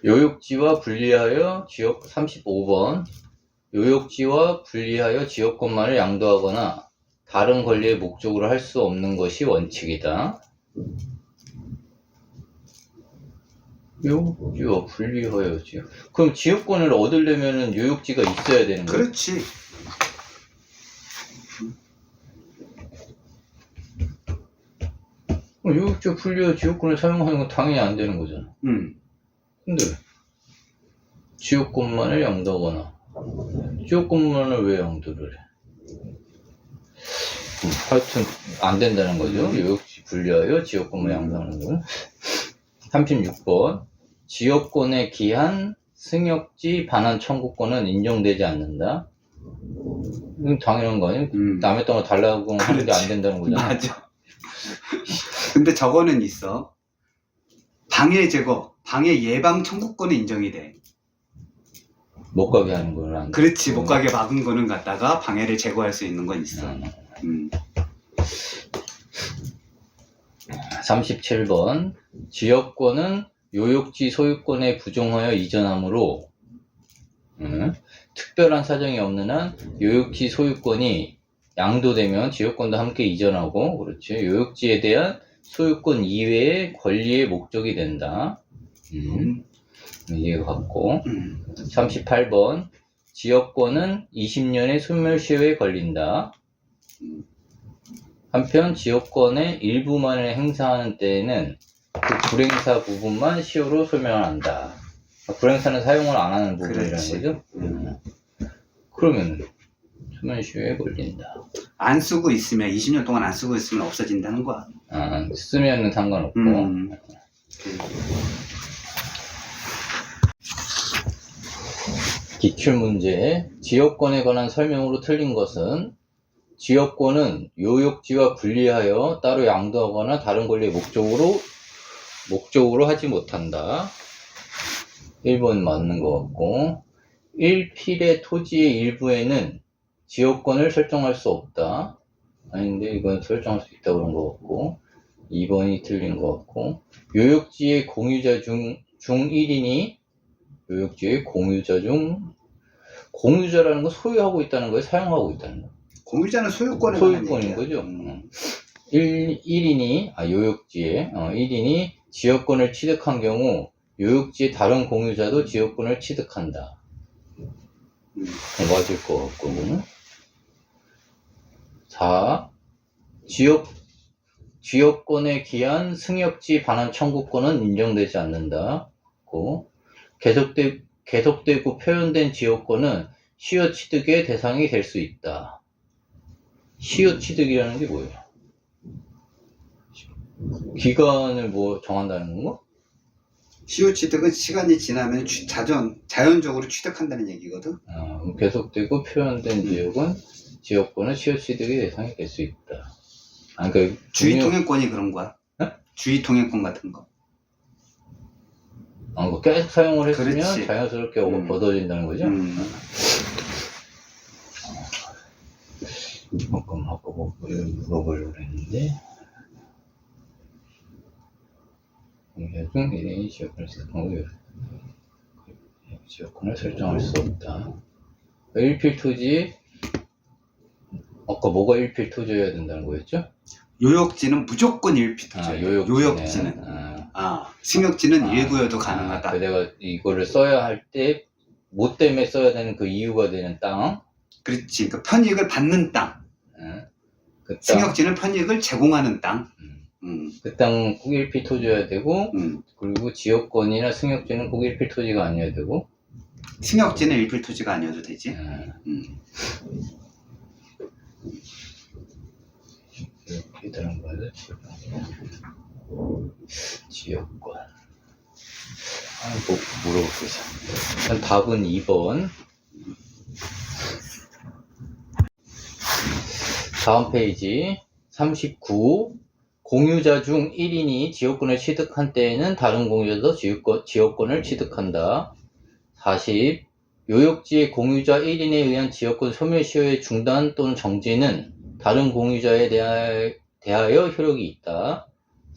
요역지와 분리하여 35번 요역지와 분리하여 지역권만을 양도하거나 다른 권리의 목적으로 할 수 없는 것이 원칙이다. 요욕지와 분리하여 지역. 그럼 지역권을 얻으려면은 요욕지가 있어야 되는 거야? 그렇지. 요욕지와 분리하여 지역권을 사용하는 건 당연히 안 되는 거잖아. 근데 지역권만을 양도하거나 지역권만을 왜 양도를 해? 하여튼 안 된다는 거죠. 요역지 분리하여 지역권만 양도하는 건. 36번 지역권에 기한 승역지 반환 청구권은 인정되지 않는다. 이건 당연한 거 아니에요? 남의 땅을 달라고 하는데 안 된다는 거잖아. 맞아. 근데 저거는 있어. 방해 제거, 방해 예방 청구권은 인정이 돼. 못 가게 하는 거는 안 돼. 그렇지. 못 가게 막은 거는 갖다가 방해를 제거할 수 있는 건 있어. 37번 지역권은 요역지 소유권에 부정하여 이전하므로 특별한 사정이 없는 한 요역지 소유권이 양도되면 지역권도 함께 이전하고, 그렇지, 요역지에 대한 소유권 이외의 권리의 목적이 된다. 이해가 갔고. 38번 지역권은 20년의 소멸시효에 걸린다. 한편 지역권의 일부만을 행사하는 때에는 그 불행사 부분만 시효로 소멸한다. 불행사는 사용을 안 하는 부분이라는 그렇지. 거죠. 그러면 소멸시효에 걸린다. 안 쓰고 있으면 20년 동안 안 쓰고 있으면 없어진다는 거야. 쓰면은 상관없고. 기출문제 지역권에 관한 설명으로 틀린 것은 지역권은 요역지와 분리하여 따로 양도하거나 다른 권리의 목적으로 하지 못한다. 1번 맞는 것 같고, 1필의 토지의 일부에는 지역권을 설정할 수 없다. 아닌데 이건 설정할 수 있다고 그런 것 같고, 2번이 틀린 것 같고, 요역지의 공유자 중 1인이 요역지의 공유자라는 건 소유하고 있다는 거예요? 사용하고 있다는 거예요? 공유자는 소유권에 소유권인 거죠. 1인이 1인이 지역권을 취득한 경우 요역지의 다른 공유자도 지역권을 취득한다. 맞을 것 같고. 4. 지역권에 기한 승역지 반환 청구권은 인정되지 않는다. 계속되고 표현된 지역권은 시효 취득의 대상이 될 수 있다. 시효 취득이라는 게 뭐예요? 기간을 뭐 정한다는 건가? 시효 취득은 시간이 지나면 자연적으로 취득한다는 얘기거든. 계속되고 표현된 지역권은 시효 취득의 대상이 될 수 있다. 그러니까 주의 통행권이 그런 거야. 네? 주의 통행권 같은 거. 계속 사용을 했으면 그렇지. 자연스럽게 얻어진다는 거죠? 잠깐 아까 물어보려고 했는데, 공유자 중 1인이 지역권을 설정할 수 없다. 1필 토지, 아까 뭐가 1필 토지여야 된다는 거였죠? 요역지는 무조건 1필 토지야. 요역지는. 승역지는 일부여도 가능하다. 내가 이거를 써야 할 때, 뭐 때문에 써야 되는 그 이유가 되는 땅. 그렇지. 그 편익을 받는 땅. 그 땅. 승역지는 편익을 제공하는 땅. 그 땅 꼭 1필 토지여야 되고, 그리고 지역권이나 승역지는 꼭 1필 토지가 아니어야 되고, 승역지는 1필 토지가 아니어도 되지. 이렇게 다른 거예요. 지역권. 뭐 물어볼게요. 일단 답은 2번. 다음 페이지 39. 공유자 중 1인이 지역권을 취득한 때에는 다른 공유자도 지역권을 취득한다. 40. 요역지의 공유자 1인에 의한 지역권 소멸시효의 중단 또는 정지는 다른 공유자에 대하여 효력이 있다.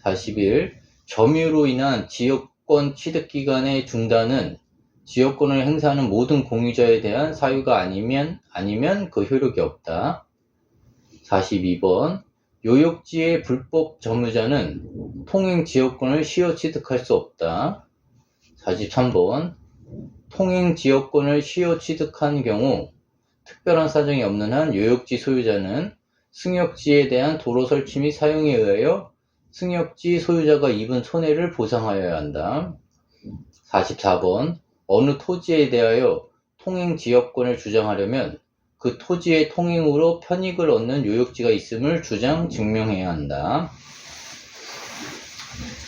41. 점유로 인한 지역권 취득 기간의 중단은 지역권을 행사하는 모든 공유자에 대한 사유가 아니면 그 효력이 없다. 42번 요역지의 불법 점유자는 통행 지역권을 시효 취득할 수 없다. 43번 통행 지역권을 시효 취득한 경우 특별한 사정이 없는 한 요역지 소유자는 승역지에 대한 도로 설치 및 사용에 의하여 승역지 소유자가 입은 손해를 보상하여야 한다. 44번 어느 토지에 대하여 통행 지역권을 주장하려면 그 토지의 통행으로 편익을 얻는 요역지가 있음을 주장 증명해야 한다.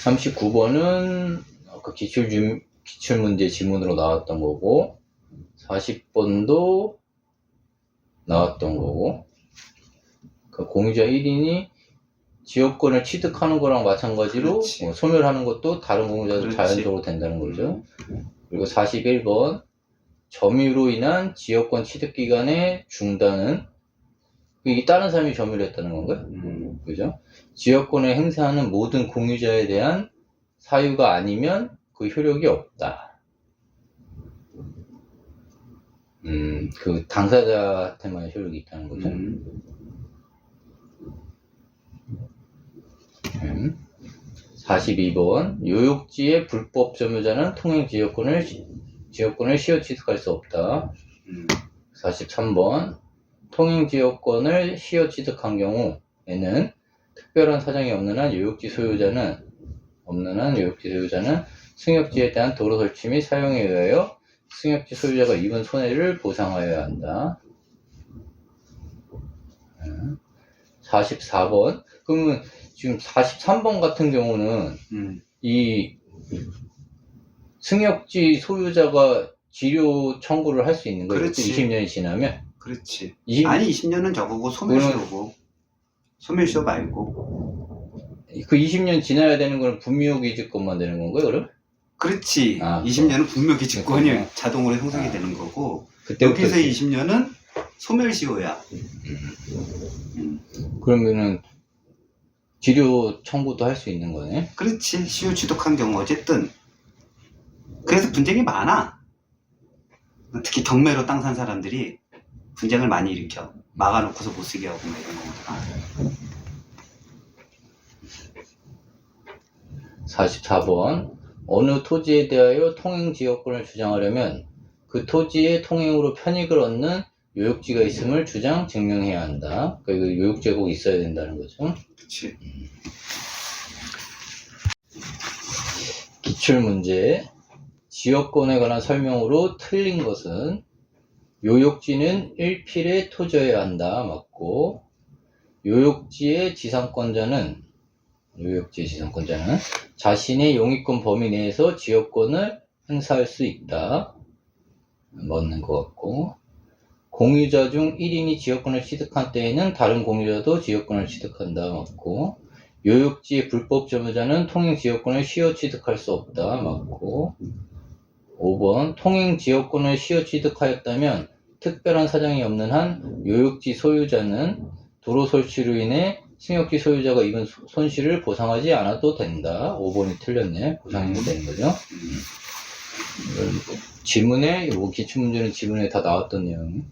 39번은 아까 기출문제 지문으로 나왔던 거고 40번도 나왔던 거고 그 공유자 1인이 지역권을 취득하는 거랑 마찬가지로 소멸하는 것도 다른 공유자도 자연적으로 된다는 거죠. 그리고 41번 점유로 인한 지역권 취득 기간의 중단은 이게 다른 사람이 점유를 했다는 건가요? 그죠? 지역권을 행사하는 모든 공유자에 대한 사유가 아니면 그 효력이 없다. 그 당사자한테만 효력이 있다는 거죠. 42번 요역지의 불법 점유자는 통행 지역권을 시효 취득할 수 없다. 43번 통행 지역권을 시효 취득한 경우에는 특별한 사정이 없는 한 요역지 소유자는 승역지에 대한 도로 설치 및 사용에 의하여 승역지 소유자가 입은 손해를 보상하여야 한다. 44번 그러면 지금 43번 같은 경우는 이 승역지 소유자가 지료 청구를 할 수 있는 거예요. 그렇지. 20년이 지나면. 그렇지. 20... 아니 20년은 저거고 소멸시효고 소멸시효 말고 그 20년 지나야 되는 거는 분묘기지권만 되는 건가요, 그럼? 그렇지. 20년은 분묘기지권이 자동으로 형성이 되는 거고 여기서 20년은 소멸시효야. 그러면은 지료 청구도 할 수 있는 거네? 그렇지. 시효 취득한 경우 어쨌든 그래서 분쟁이 많아. 특히 경매로 땅 산 사람들이 분쟁을 많이 일으켜. 막아놓고서 못 쓰게 하고 막 이런 거구나. 44번 어느 토지에 대하여 통행 지역권을 주장하려면 그 토지의 통행으로 편익을 얻는 요역지가 있음을 주장 증명해야 한다. 그러니까 요역지가 꼭 있어야 된다는 거죠. 그치. 기출문제 지역권에 관한 설명으로 틀린 것은 요역지는 1필에 토지여야 한다. 맞고 요역지의 지상권자는 자신의 용익권 범위 내에서 지역권을 행사할 수 있다. 맞는 것 같고 공유자 중 1인이 지역권을 취득한 때에는 다른 공유자도 지역권을 취득한다. 맞고 요역지의 불법 점유자는 통행 지역권을 시효 취득할 수 없다. 맞고 5번 통행 지역권을 시효 취득하였다면 특별한 사정이 없는 한 요역지 소유자는 도로 설치로 인해 승역지 소유자가 입은 손실을 보상하지 않아도 된다. 5번이 틀렸네. 보상이 되는 거죠. 지문에, 기출문제는 지문에 다 나왔던 내용.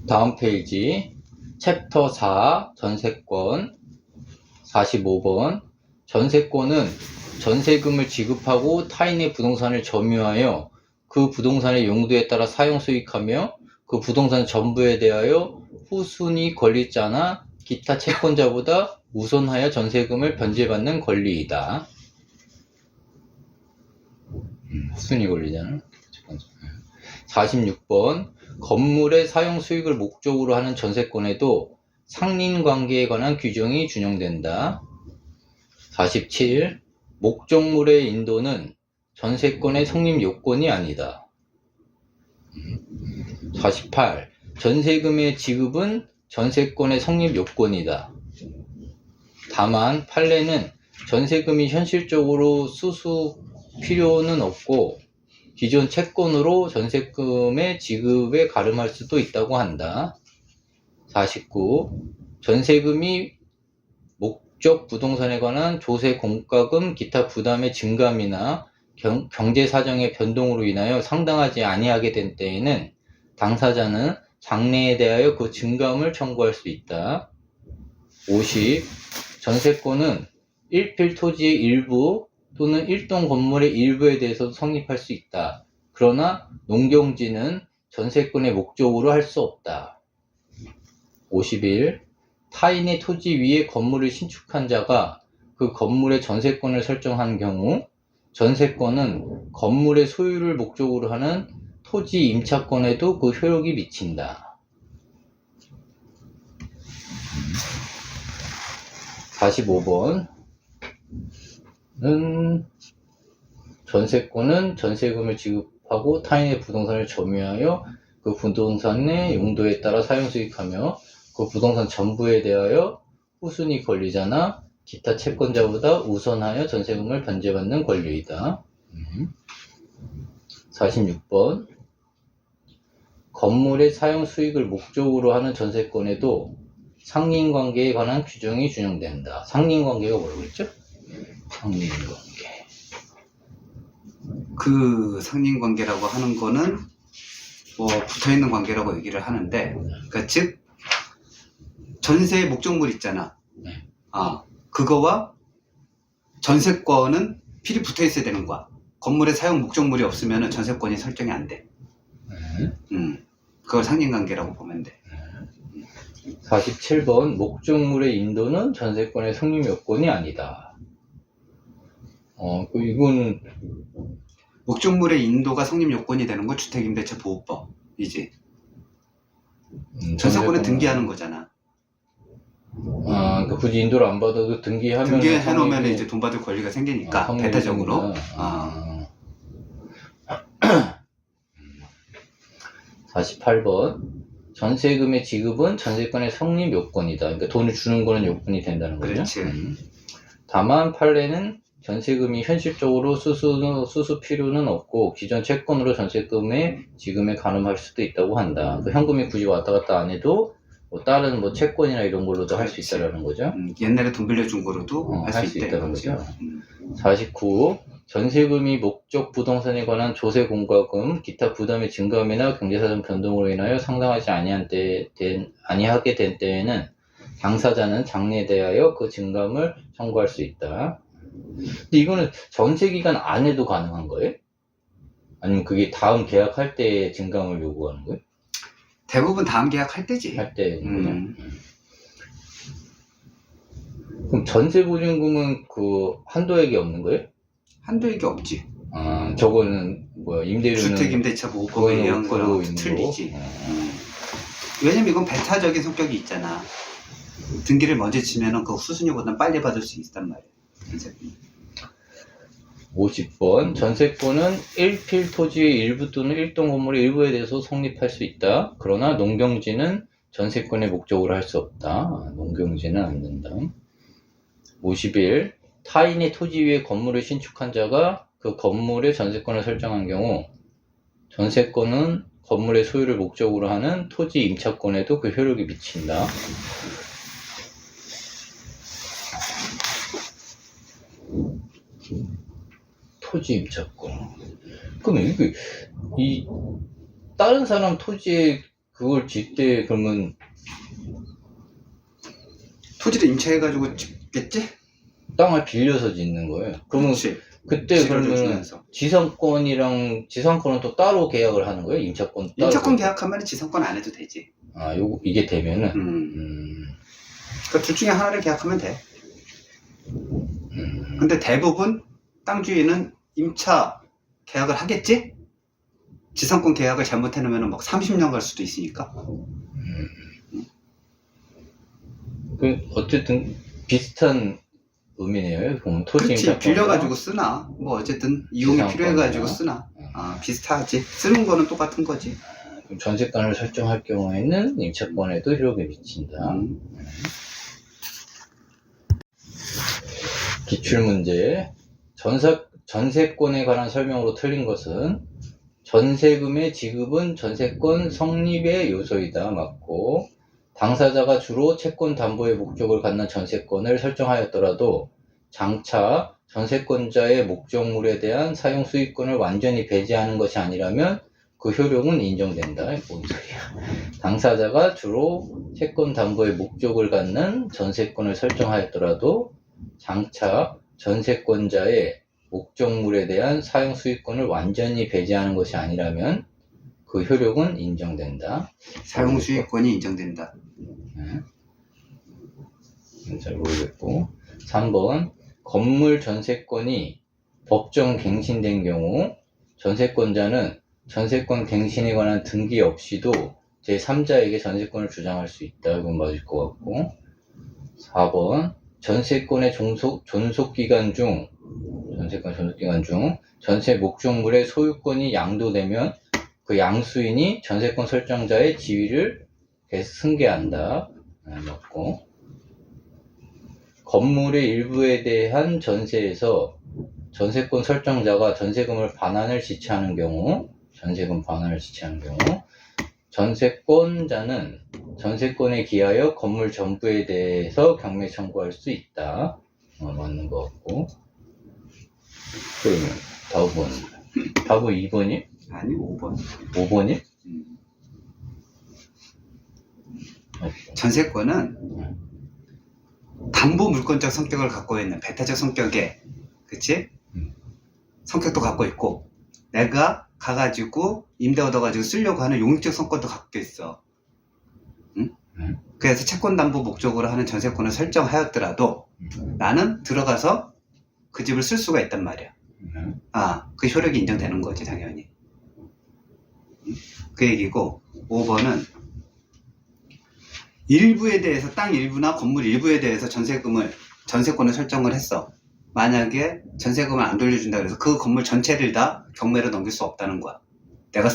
다음 페이지 챕터 4 전세권 45번 전세권은 전세금을 지급하고 타인의 부동산을 점유하여 그 부동산의 용도에 따라 사용 수익하며 그 부동산 전부에 대하여 후순위 권리자나 기타 채권자보다 우선하여 전세금을 변제받는 권리이다. 후순위 권리자는 46번 건물의 사용 수익을 목적으로 하는 전세권에도 상린관계에 관한 규정이 준용된다. 47. 목적물의 인도는 전세권의 성립 요건이 아니다. 48. 전세금의 지급은 전세권의 성립 요건이다. 다만 판례는 전세금이 현실적으로 수수 필요는 없고 기존 채권으로 전세금의 지급에 가름할 수도 있다고 한다. 49. 전세금이 목적 부동산에 관한 조세 공과금 기타 부담의 증감이나 경제 사정의 변동으로 인하여 상당하지 아니하게 된 때에는 당사자는 장래에 대하여 그 증감을 청구할 수 있다. 50. 전세권은 일필 토지의 일부 또는 일동 건물의 일부에 대해서 성립할 수 있다. 그러나 농경지는 전세권의 목적으로 할 수 없다. 51. 타인의 토지 위에 건물을 신축한 자가 그 건물의 전세권을 설정한 경우 전세권은 건물의 소유를 목적으로 하는 토지 임차권에도 그 효력이 미친다. 45번은 전세권은 전세금을 지급하고 타인의 부동산을 점유하여 그 부동산의 용도에 따라 사용수익하며 그 부동산 전부에 대하여 후순위 권리자나 기타 채권자보다 우선하여 전세금을 변제받는 권리이다. 46번 건물의 사용 수익을 목적으로 하는 전세권에도 상린관계에 관한 규정이 준용된다. 상린관계가 뭐라고 그랬죠? 상린관계. 그 상린관계라고 하는 거는 뭐 붙어있는 관계라고 얘기를 하는데, 그러니까 즉 전세의 목적물 있잖아. 네. 그거와 전세권은 필히 붙어있어야 되는 거야. 건물의 사용 목적물이 없으면 전세권이 설정이 안 돼. 그걸 상린관계라고 보면 돼. 47번 목적물의 인도는 전세권의 성립 요건이 아니다. 이건 목적물의 인도가 성립 요건이 되는 건 주택임대차보호법이지. 전세권은 등기하는 거잖아. 그러니까 굳이 인도를 안 받아도 등기해놓으면 이제 돈 받을 권리가 생기니까 배타적으로. 48번 전세금의 지급은 전세권의 성립 요건이다. 그러니까 돈을 주는 거는 요건이 된다는 거죠. 그렇지. 다만 판례는 전세금이 현실적으로 수수 필요는 없고 기존 채권으로 전세금의 지급에 가늠할 수도 있다고 한다. 그 현금이 굳이 왔다 갔다 안 해도 뭐 다른 뭐 채권이나 이런 걸로도 할 수 있다라는 거죠. 옛날에 돈 빌려준 거로도 할 수 있다는 거죠. 49. 전세금이 목적 부동산에 관한 조세 공과금, 기타 부담의 증감이나 경제사정 변동으로 인하여 상당하지 아니하게 된 때에는 당사자는 장래에 대하여 그 증감을 청구할 수 있다. 근데 이거는 전세기간 안에도 가능한 거예요? 아니면 그게 다음 계약할 때 증감을 요구하는 거예요? 대부분 다음 계약할 때지. 할 때. 그럼 전세보증금은 그 한도액이 없는 거예요? 한도액이 없지. 저거는 뭐야, 임대료는 주택임대차보호법에 의한 거랑 틀리지. 왜냐면 이건 배타적인 성격이 있잖아. 등기를 먼저 치면은 그 수수료보다 빨리 받을 수 있단 말이야. 50번 전세권은 일필 토지의 일부 또는 일동 건물의 일부에 대해서 성립할 수 있다. 그러나 농경지는 전세권의 목적으로 할 수 없다. 농경지는 안 된다. 51. 타인의 토지 위에 건물을 신축한 자가 그 건물의 전세권을 설정한 경우 전세권은 건물의 소유를 목적으로 하는 토지 임차권에도 그 효력이 미친다. 토지 임차권. 그러면 이게 다른 사람 토지에 그걸 짓 때 그러면 토지를 임차해가지고 짓겠지? 땅을 빌려서 짓는 거예요. 그러면 그렇지. 그때 그러면 지상권은 또 따로 계약을 하는 거예요? 임차권 따로? 임차권 계약하면 지상권 안 해도 되지. 이게 되면은 그러니까 둘 중에 하나를 계약하면 돼. 근데 대부분 땅 주인은 임차 계약을 하겠지? 지상권 계약을 잘못해놓으면 막 30년 갈 수도 있으니까. 어쨌든 비슷한 의미네요. 그럼 토지 그렇지. 임차권 빌려가지고 쓰나 뭐 어쨌든 이용이 필요해가지고 쓰나. 비슷하지. 쓰는 거는 똑같은 거지. 그럼 전세권을 설정할 경우에는 임차권에도 효력이 미친다. 기출문제. 전세권에 관한 설명으로 틀린 것은 전세금의 지급은 전세권 성립의 요소이다. 맞고, 당사자가 주로 채권 담보의 목적을 갖는 전세권을 설정하였더라도 장차 전세권자의 목적물에 대한 사용 수익권을 완전히 배제하는 것이 아니라면 그 효력은 인정된다. 뭔 소리야. 당사자가 주로 채권 담보의 목적을 갖는 전세권을 설정하였더라도 장차 전세권자의 목적물에 대한 사용 수익권을 완전히 배제하는 것이 아니라면 그 효력은 인정된다. 사용 수익권이 인정된다. 네. 잘 모르겠고. 3번 건물 전세권이 법정 갱신된 경우 전세권자는 전세권 갱신에 관한 등기 없이도 제3자에게 전세권을 주장할 수 있다. 이건 맞을 것 같고. 4번 전세권의 존속기간 중 전세 목적물의 소유권이 양도되면 그 양수인이 전세권 설정자의 지위를 승계한다. 맞고. 건물의 일부에 대한 전세에서 전세권 설정자가 전세금을 반환을 지체하는 경우 전세권자는 전세권에 기하여 건물 전부에 대해서 경매 청구할 수 있다. 맞는 것 같고. 그러면 답은 2번이? 아니 5번. 5번이? 전세권은 담보 물권적 성격을 갖고 있는 배타적 성격의, 그치? 성격도 갖고 있고, 내가 가가지고 임대 얻어가지고 쓰려고 하는 용익적 성격도 갖고 있어. 응? 그래서 채권 담보 목적으로 하는 전세권을 설정하였더라도 나는 들어가서 그 집을 쓸 수가 있단 말이야. 그 효력이 인정되는 거지, 당연히. 그 얘기고, 5번은 일부에 대해서, 땅 일부나 건물 일부에 대해서 전세권을 설정을 했어. 만약에 전세금을 안 돌려준다 그래서 그 건물 전체를 다 경매로 넘길 수 없다는 거야. 내가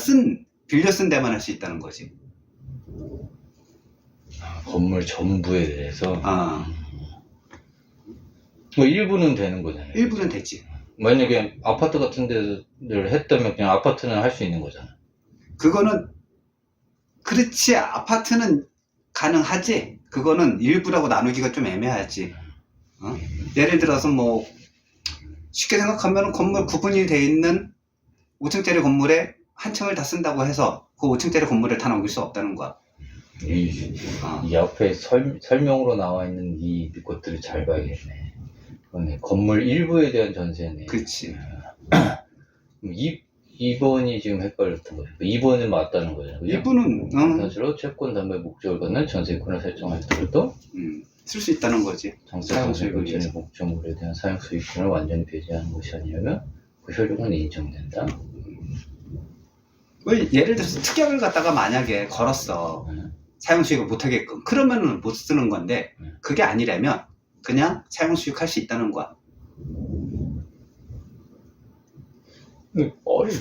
빌려 쓴 데만 할 수 있다는 거지. 건물 전부에 대해서? 뭐 일부는 되는 거잖아요. 일부는 되지. 만약에 아파트 같은 데를 했다면 그냥 아파트는 할 수 있는 거잖아. 그거는, 그렇지, 아파트는 가능하지. 그거는 일부라고 나누기가 좀 애매하지. 예를 들어서 뭐 쉽게 생각하면 건물 구분이 돼 있는 5층짜리 건물에 한 층을 다 쓴다고 해서 그 5층짜리 건물을 다 넘길 수 없다는 거야. 이 앞에 설명으로 나와 있는 이 것들을 잘 봐야겠네. 그러네. 건물 일부에 대한 전세네. 그렇지. 2번이 지금 헷갈렸던 거죠. 2번은 맞다는 거잖아요. 1번은 사실로 채권 담보의 목적을 갖는 전세권을 설정하였더라도 쓸 수 있다는 거지. 전세권자의 목적물에 대한 사용 수익권을 완전히 배제하는 것이 아니라면 그 효력은 인정된다. 뭐 예를 들어서 특약을 갖다가 만약에 걸었어. 사용 수익을 못 하게끔. 그러면은 못 쓰는 건데 그게 아니라면 그냥 사용 수익 할 수 있다는 거야. 무슨 말이야?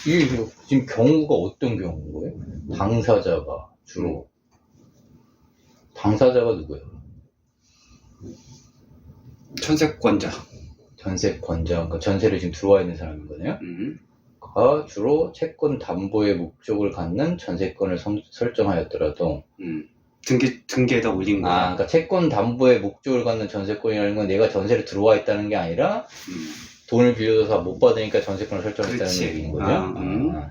이게 지금 경우가 어떤 경우인 거예요? 당사자가 주로. 당사자가 누구예요? 전세권자. 그러니까 전세를 지금 들어와 있는 사람인 거네요? 가 주로 채권 담보의 목적을 갖는 전세권을 설정하였더라도 등기에다 올린 거야. 그러니까 채권 담보의 목적을 갖는 전세권이라는 건 내가 전세를 들어와 있다는 게 아니라 돈을 빌려서 못 받으니까 전세권을 설정했다는 얘기인 거죠.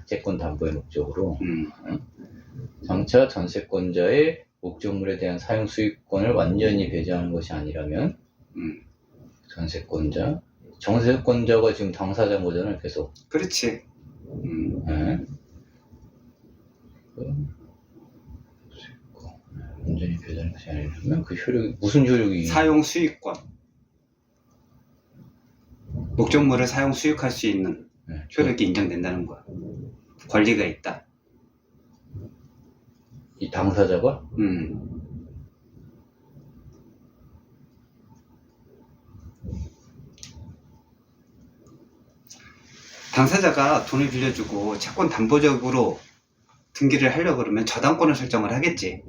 채권 담보의 목적으로. 장차 전세권자의 목적물에 대한 사용 수익권을 완전히 배제하는 것이 아니라면 전세권자가 지금 당사자인 거잖아요, 계속. 그렇지. 완전히 배제하는 것이 아니라면 그 효력이 무슨 효력이? 사용 수익권. 목적물을 사용 수익할 수 있는 효력이 인정된다는 거야. 권리가 있다. 이 당사자가? 당사자가 돈을 빌려주고 채권 담보적으로 등기를 하려고 그러면 저당권을 설정을 하겠지.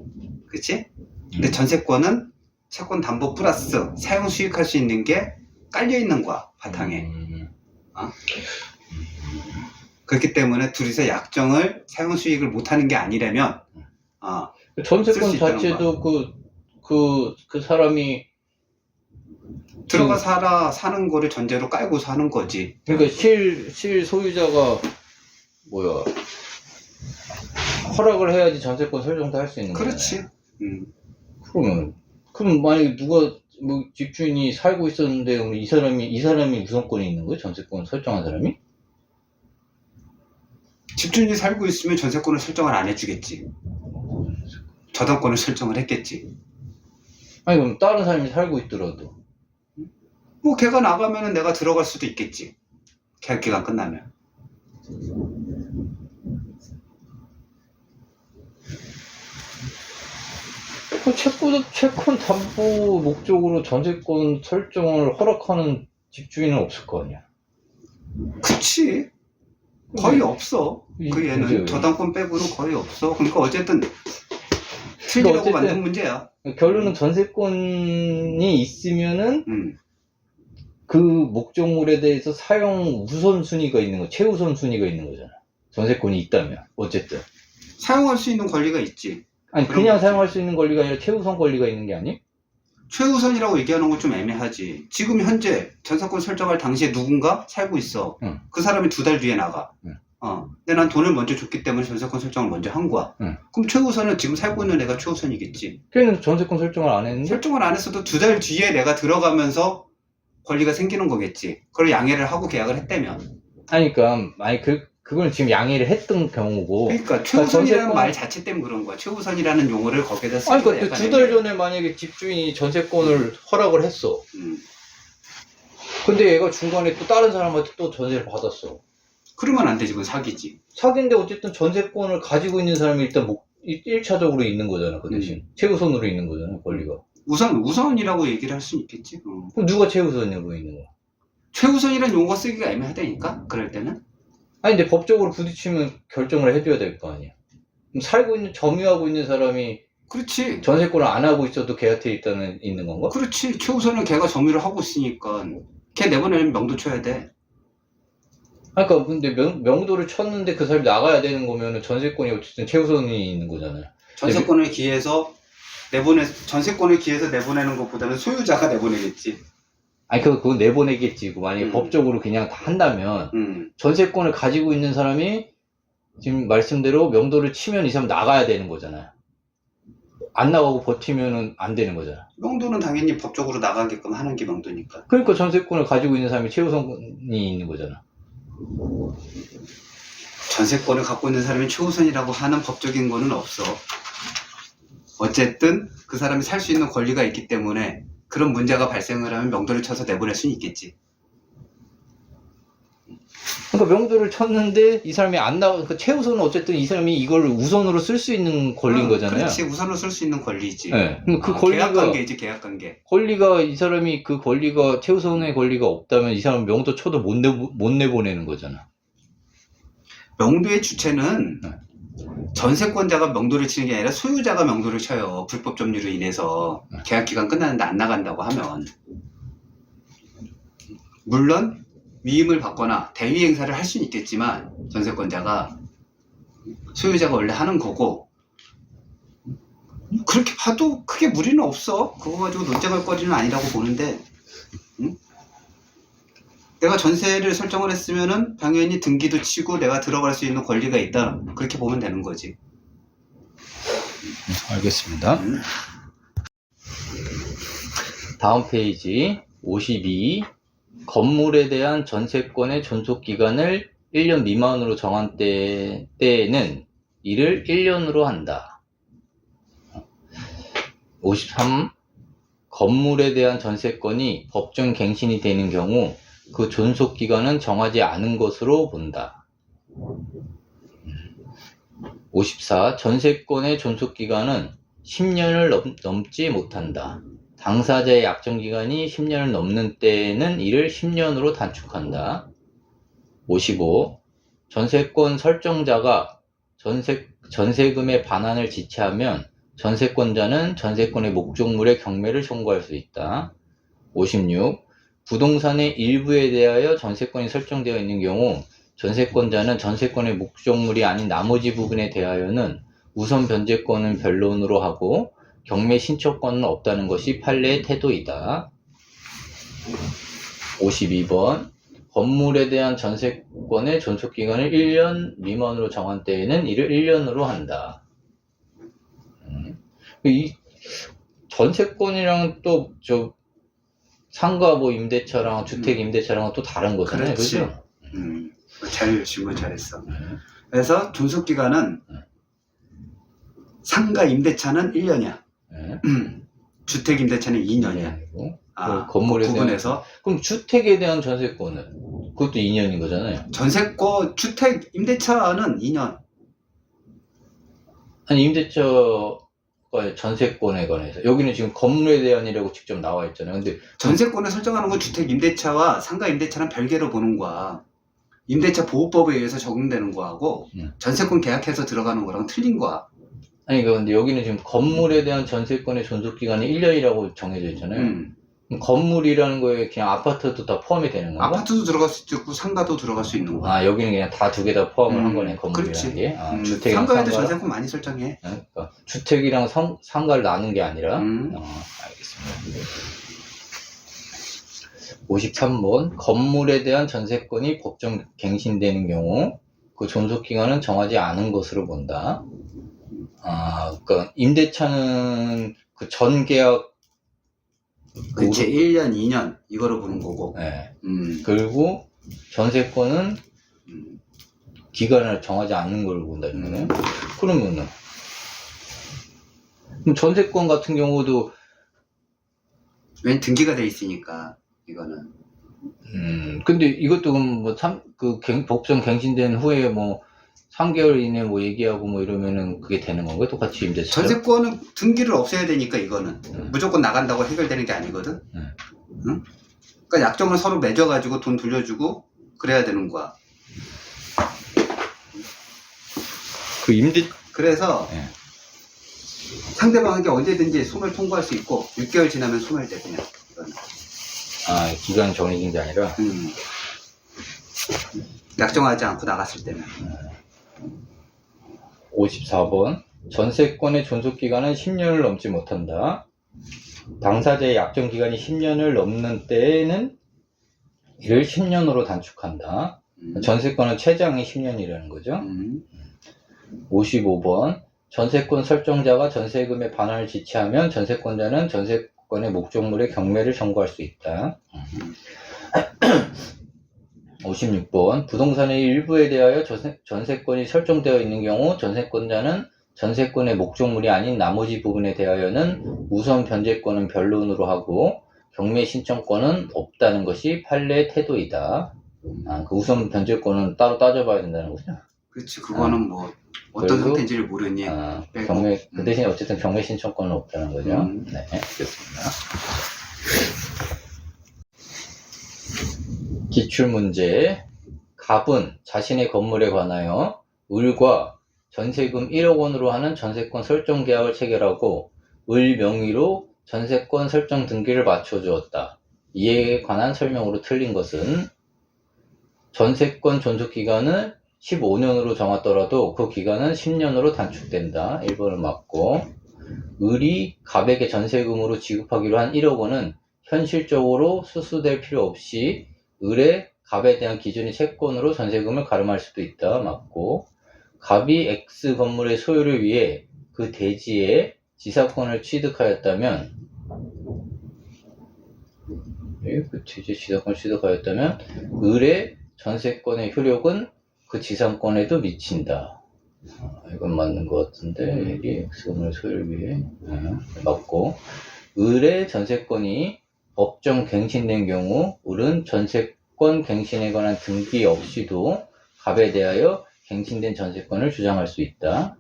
그치? 근데 전세권은 채권 담보 플러스 사용 수익할 수 있는 게 깔려 있는 거야, 바탕에. 그렇기 때문에 둘이서 약정을 사용 수익을 못 하는 게 아니라면, 전세권 자체도 그 사람이 들어가 사는 거를 전제로 깔고 사는 거지. 그러니까 실 소유자가 뭐야 허락을 해야지 전세권 설정도 할 수 있는 거잖아요. 그렇지. 그럼 만약에 누가 뭐 집주인이 살고 있었는데 그럼 이 사람이 우선권이 있는 거예요? 전세권 설정한 사람이? 집주인이 살고 있으면 전세권을 설정을 안 해주겠지. 저당권을 설정을 했겠지. 아니 그럼 다른 사람이 살고 있더라도 뭐 걔가 나가면은 내가 들어갈 수도 있겠지. 계약 기간 끝나면. 그 채권 담보 목적으로 전세권 설정을 허락하는 집주인은 없을 거 아니야. 그치. 거의 없어. 그 얘는 그죠. 저당권 빼고는 거의 없어. 그러니까 어쨌든 틀리라고 어쨌든 만든 문제야. 결론은 전세권이 있으면은 그 목적물에 대해서 사용 우선순위가 있는 거, 최우선순위가 있는 거잖아. 전세권이 있다면 어쨌든 사용할 수 있는 권리가 있지. 아니 그냥 사용할 수 있는 권리가 아니라 최우선 권리가 있는 게 아니? 최우선이라고 얘기하는 건 좀 애매하지. 지금 현재 전세권 설정할 당시에 누군가 살고 있어. 응. 그 사람이 2달 뒤에 나가. 응. 근데 난 돈을 먼저 줬기 때문에 전세권 설정을 먼저 한 거야. 응. 그럼 최우선은 지금 살고 있는 애가 최우선이겠지. 걔는 전세권 설정을 안 했는데? 설정을 안 했어도 2달 뒤에 내가 들어가면서 권리가 생기는 거겠지. 그걸 양해를 하고 계약을 했다면. 아니 그러니까 아니 그건 지금 양해를 했던 경우고. 그러니까 최우선이라는 전세권- 말 자체 때문에 그런 거야. 최우선이라는 용어를 거기다 쓰기가 아니 그러니까 약간 2달 애매해. 전에 만약에 집주인이 전세권을 허락을 했어. 음. 근데 얘가 중간에 또 다른 사람한테 또 전세를 받았어. 그러면 안 되지. 그건 사기지. 사기인데 어쨌든 전세권을 가지고 있는 사람이 일단 1차적으로 있는 거잖아. 그 대신 최우선으로 있는 거잖아. 권리가. 우선이라고 얘기를 할 수 있겠지. 그럼 누가 최우선으로 있는 거야? 최우선이라는 용어가 쓰기가 애매하다니까. 그럴 때는. 아니 근데 법적으로 부딪히면 결정을 해줘야 될 거 아니야. 그럼 점유하고 있는 사람이 그렇지. 전세권을 안 하고 있어도 걔한테 있는 건가? 그렇지. 최우선은 걔가 점유를 하고 있으니까 걔 내보내면 명도 쳐야 돼. 아니, 그러니까 근데 명도를 쳤는데 그 사람이 나가야 되는 거면은 전세권이 어쨌든 최우선이 있는 거잖아요. 전세권을 기해서 내보내는 것보다는 소유자가 내보내겠지. 아니 그건 내보내겠지. 만약에 법적으로 그냥 다 한다면 전세권을 가지고 있는 사람이 지금 말씀대로 명도를 치면 이 사람 나가야 되는 거잖아요. 안 나가고 버티면은 안 되는 거잖아. 명도는 당연히 법적으로 나가게끔 하는 게 명도니까. 그러니까 전세권을 가지고 있는 사람이 최우선이 있는 거잖아. 전세권을 갖고 있는 사람이 최우선이라고 하는 법적인 거는 없어. 어쨌든 그 사람이 살 수 있는 권리가 있기 때문에 그런 문제가 발생을 하면 명도를 쳐서 내보낼 수는 있겠지. 그러니까 명도를 쳤는데 이 사람이 안 나가, 그러니까 최우선은 어쨌든 이 사람이 이걸 우선으로 쓸 수 있는 권리인 거잖아요. 그렇지. 우선으로 쓸 수 있는 권리지. 네. 그 권리가, 계약관계이지, 계약관계. 이 사람이 그 권리가, 최우선의 권리가 없다면 이 사람 명도 쳐도 못 내보내는 거잖아. 명도의 주체는 전세권자가 명도를 치는 게 아니라 소유자가 명도를 쳐요. 불법 점유로 인해서 계약 기간 끝났는데 안 나간다고 하면. 물론 위임을 받거나 대위 행사를 할 수는 있겠지만 전세권자가 소유자가 원래 하는 거고 그렇게 봐도 크게 무리는 없어. 그거 가지고 논쟁할 거리는 아니라고 보는데 내가 전세를 설정을 했으면은 당연히 등기도 치고 내가 들어갈 수 있는 권리가 있다. 그렇게 보면 되는 거지. 알겠습니다. 다음 페이지 52. 건물에 대한 전세권의 존속기간을 1년 미만으로 정한 때에는 이를 1년으로 한다. 53. 건물에 대한 전세권이 법정 갱신이 되는 경우 그 존속기간은 정하지 않은 것으로 본다. 54. 전세권의 존속기간은 10년을 넘지 못한다. 당사자의 약정기간이 10년을 넘는 때에는 이를 10년으로 단축한다. 55. 전세권 설정자가 전세금의 반환을 지체하면 전세권자는 전세권의 목적물의 경매를 청구할 수 있다. 56. 부동산의 일부에 대하여 전세권이 설정되어 있는 경우 전세권자는 전세권의 목적물이 아닌 나머지 부분에 대하여는 우선 변제권은 변론으로 하고 경매 신청권은 없다는 것이 판례의 태도이다. 52번 건물에 대한 전세권의 존속기간을 1년 미만으로 정한 때에는 이를 1년으로 한다. 이 전세권이랑 또 저 상가 뭐 임대차랑 주택 임대차랑은 또 다른 거잖아요. 그렇지. 그죠? 잘 질문 잘했어. 그래서 존속기간은 상가 임대차는 1년이야. 주택 임대차는 2년이야. 그 건물에 그 구분해서. 그럼 주택에 대한 전세권은 그것도 2년인 거잖아요. 전세권, 주택 임대차는 2년. 아니 임대차가 전세권에 관해서 여기는 지금 건물에 대한이라고 직접 나와 있잖아요. 근데 전세권을 설정하는 건 주택 임대차와 상가 임대차는 별개로 보는 거야. 임대차 보호법에 의해서 적용되는 거하고 전세권 계약해서 들어가는 거랑 틀린 거야. 아니 근데 여기는 지금 건물에 대한 전세권의 존속기간이 1년이라고 정해져 있잖아요. 그럼 건물이라는 거에 그냥 아파트도 다 포함이 되는 건가? 아파트도 들어갈 수 있고 상가도 들어갈 수 있는 거야. 여기는 그냥 다 두 개 다 포함을 한 거네, 건물이라는 그렇지. 게. 주택이랑 상가에도 상가? 전세권 많이 설정해. 그러니까 주택이랑 상가를 나눈 게 아니라. 알겠습니다. 53번 건물에 대한 전세권이 법정 갱신되는 경우 그 존속기간은 정하지 않은 것으로 본다. 그러니까 임대차는 그 전 계약 그치, 1년, 2년 이거로 보는 거고. 네. 그리고 전세권은 기간을 정하지 않는 걸로 본다는 거네요. 그러면은 그럼 전세권 같은 경우도 웬 등기가 돼 있으니까 이거는. 근데 이것도 그럼 뭐 법정 갱신된 후에 뭐 3개월 이내 뭐 얘기하고 뭐 이러면은 그게 되는 건가요? 똑같이 임대차. 전세권은 등기를 없애야 되니까 이거는 무조건 나간다고 해결되는 게 아니거든. 응? 그러니까 약정을 서로 맺어가지고 돈 돌려주고 그래야 되는 거야. 그 그래서 상대방에게 언제든지 소멸 통보할 수 있고 6개월 지나면 소멸돼 그냥. 이거는. 기간 정해진 게 아니라. 약정하지 않고 나갔을 때는. 54번 전세권의 존속기간은 10년을 넘지 못한다. 당사자의 약정기간이 10년을 넘는 때에는 이를 10년으로 단축한다. 전세권은 최장이 10년이라는 거죠. 55번 전세권 설정자가 전세금의 반환을 지체하면 전세권자는 전세권의 목적물의 경매를 청구할 수 있다. 56번 부동산의 일부에 대하여 전세권이 설정되어 있는 경우 전세권자는 전세권의 목적물이 아닌 나머지 부분에 대하여는 우선 변제권은 변론으로 하고 경매 신청권은 없다는 것이 판례의 태도이다. 그 우선 변제권은 따로 따져봐야 된다는 거죠. 그렇지. 그거는 뭐 어떤 상태인지를 모르니 경매 그 대신에 어쨌든 경매 신청권은 없다는 거죠. 네, 알겠습니다. 기출문제. 갑은 자신의 건물에 관하여 을과 전세금 1억 원으로 하는 전세권 설정 계약을 체결하고 을 명의로 전세권 설정 등기를 맞춰주었다. 이에 관한 설명으로 틀린 것은 전세권 존속기간은 15년으로 정하더라도 그 기간은 10년으로 단축된다. 1번을 맞고 을이 갑에게 전세금으로 지급하기로 한 1억 원은 현실적으로 수수될 필요 없이 을의 갑에 대한 기준이 채권으로 전세금을 가름할 수도 있다. 맞고 갑이 X 건물의 소유를 위해 그 대지에 지사권을 취득하였다면 그 대지에 지사권을 취득하였다면 을의 전세권의 효력은 그 지상권에도 미친다. 이건 맞는 것 같은데 여기 X 건물의 소유를 위해 맞고 을의 전세권이 법정 갱신된 경우 을은 전세권 갱신에 관한 등기 없이도 갑에 대하여 갱신된 전세권을 주장할 수 있다.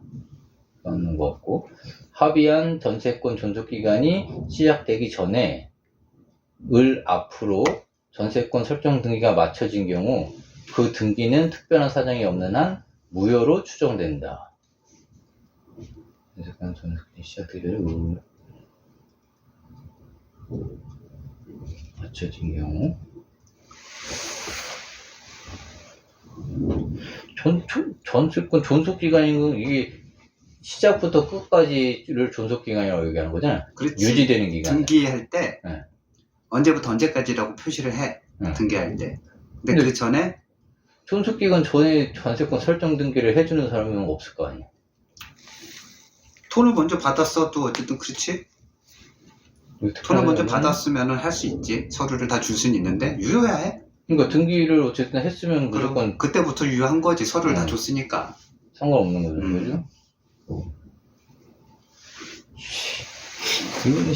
맞는 것 같고 합의한 전세권 존속기간이 시작되기 전에 을 앞으로 전세권 설정 등기가 마쳐진 경우 그 등기는 특별한 사정이 없는 한 무효로 추정된다. 전세권 존속기간이 시작되기 전에 맞춰진 경우 전세권 존속기간인 건 이게 시작부터 끝까지를 존속기간이라고 얘기하는 거잖아요. 그렇지. 유지되는 기간. 등기할 때 언제부터 언제까지라고 표시를 해. 등기할 때. 근데 근데 그 전에 존속기간 전에 전세권 설정 등기를 해주는 사람은 없을 거 아니야. 돈을 먼저 받았어도 어쨌든 그렇지. 돈을 먼저 받았으면 할 수 있지. 서류를 다 줄 수는 있는데 유효해야 해. 그러니까 등기를 어쨌든 했으면 그럼 무조건 그때부터 유효한 거지. 서류를 다 줬으니까. 상관없는 거죠. 그죠? 이거는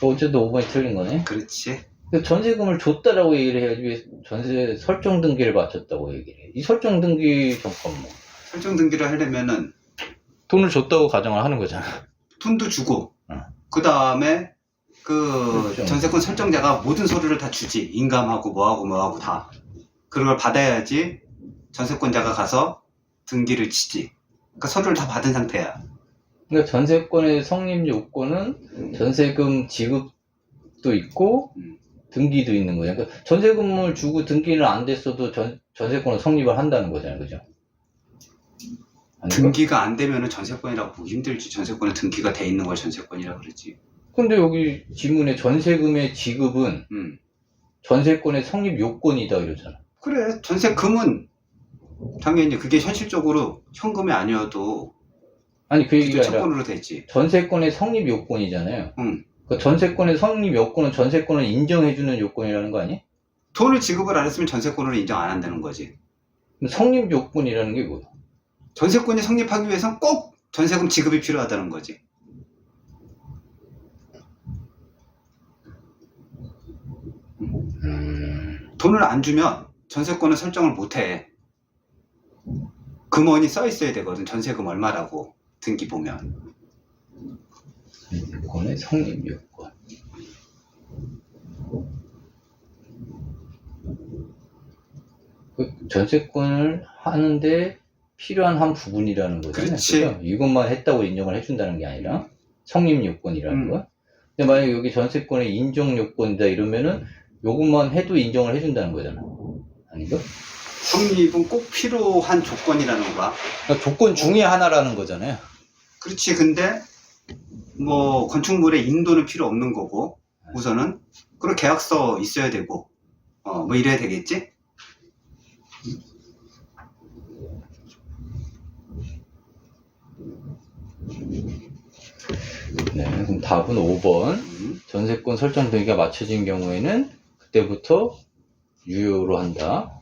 어제도 5번이 틀린 거네. 그렇지. 전세금을 줬다라고 얘기를 해야지 왜 전세 설정 등기를 마쳤다고 얘기를 해. 이 설정 등기 잠깐만. 설정 등기를 하려면은 돈을 줬다고 가정을 하는 거잖아. 돈도 주고 어. 그 다음에 그 그렇죠. 전세권 설정자가 모든 서류를 다 주지. 인감하고 뭐하고 다. 그런 걸 받아야지 전세권자가 가서 등기를 치지. 그러니까 서류를 다 받은 상태야. 그러니까 전세권의 성립 요건은 전세금 지급도 있고 등기도 있는 거죠. 그러니까 전세금을 주고 등기는 안 됐어도 전세권은 성립을 한다는 거잖아요. 그죠? 아닌가? 등기가 안 되면은 전세권이라고 보기 힘들지. 전세권에 등기가 돼 있는 걸 전세권이라고 그러지. 근데 여기 지문에 전세금의 지급은 전세권의 성립 요건이다 이러잖아. 그래. 전세금은 당연히 그게 현실적으로 현금이 아니어도 아니 그 얘기가 아니라 채권으로 되지. 전세권의 성립 요건이잖아요. 응. 그 전세권의 성립 요건은 전세권을 인정해주는 요건이라는 거 아니? 돈을 지급을 안 했으면 전세권으로 인정 안 한다는 거지. 그럼 성립 요건이라는 게 뭐야? 전세권이 성립하기 위해서는 꼭 전세금 지급이 필요하다는 거지. 돈을 안 주면 전세권은 설정을 못 해. 금원이 써 있어야 되거든. 전세금 얼마라고 등기 보면. 요건의 성립 요건. 그 전세권을 하는데 필요한 한 부분이라는 거잖아요. 그렇지. 그죠? 이것만 했다고 인정을 해준다는 게 아니라 성립 요건이라는 거. 근데 만약에 여기 전세권의 인정 요건이다 이러면은 요것만 해도 인정을 해준다는 거잖아. 아닌가? 성립은 꼭 필요한 조건이라는 거야. 그러니까 조건 중에 하나라는 거잖아요. 그렇지. 근데 뭐 건축물의 인도는 필요 없는 거고 우선은 그리고 계약서 있어야 되고 뭐 이래야 되겠지. 네, 그럼 답은 5번. 전세권 설정 등기가 맞춰진 경우에는 그때부터 유효로 한다.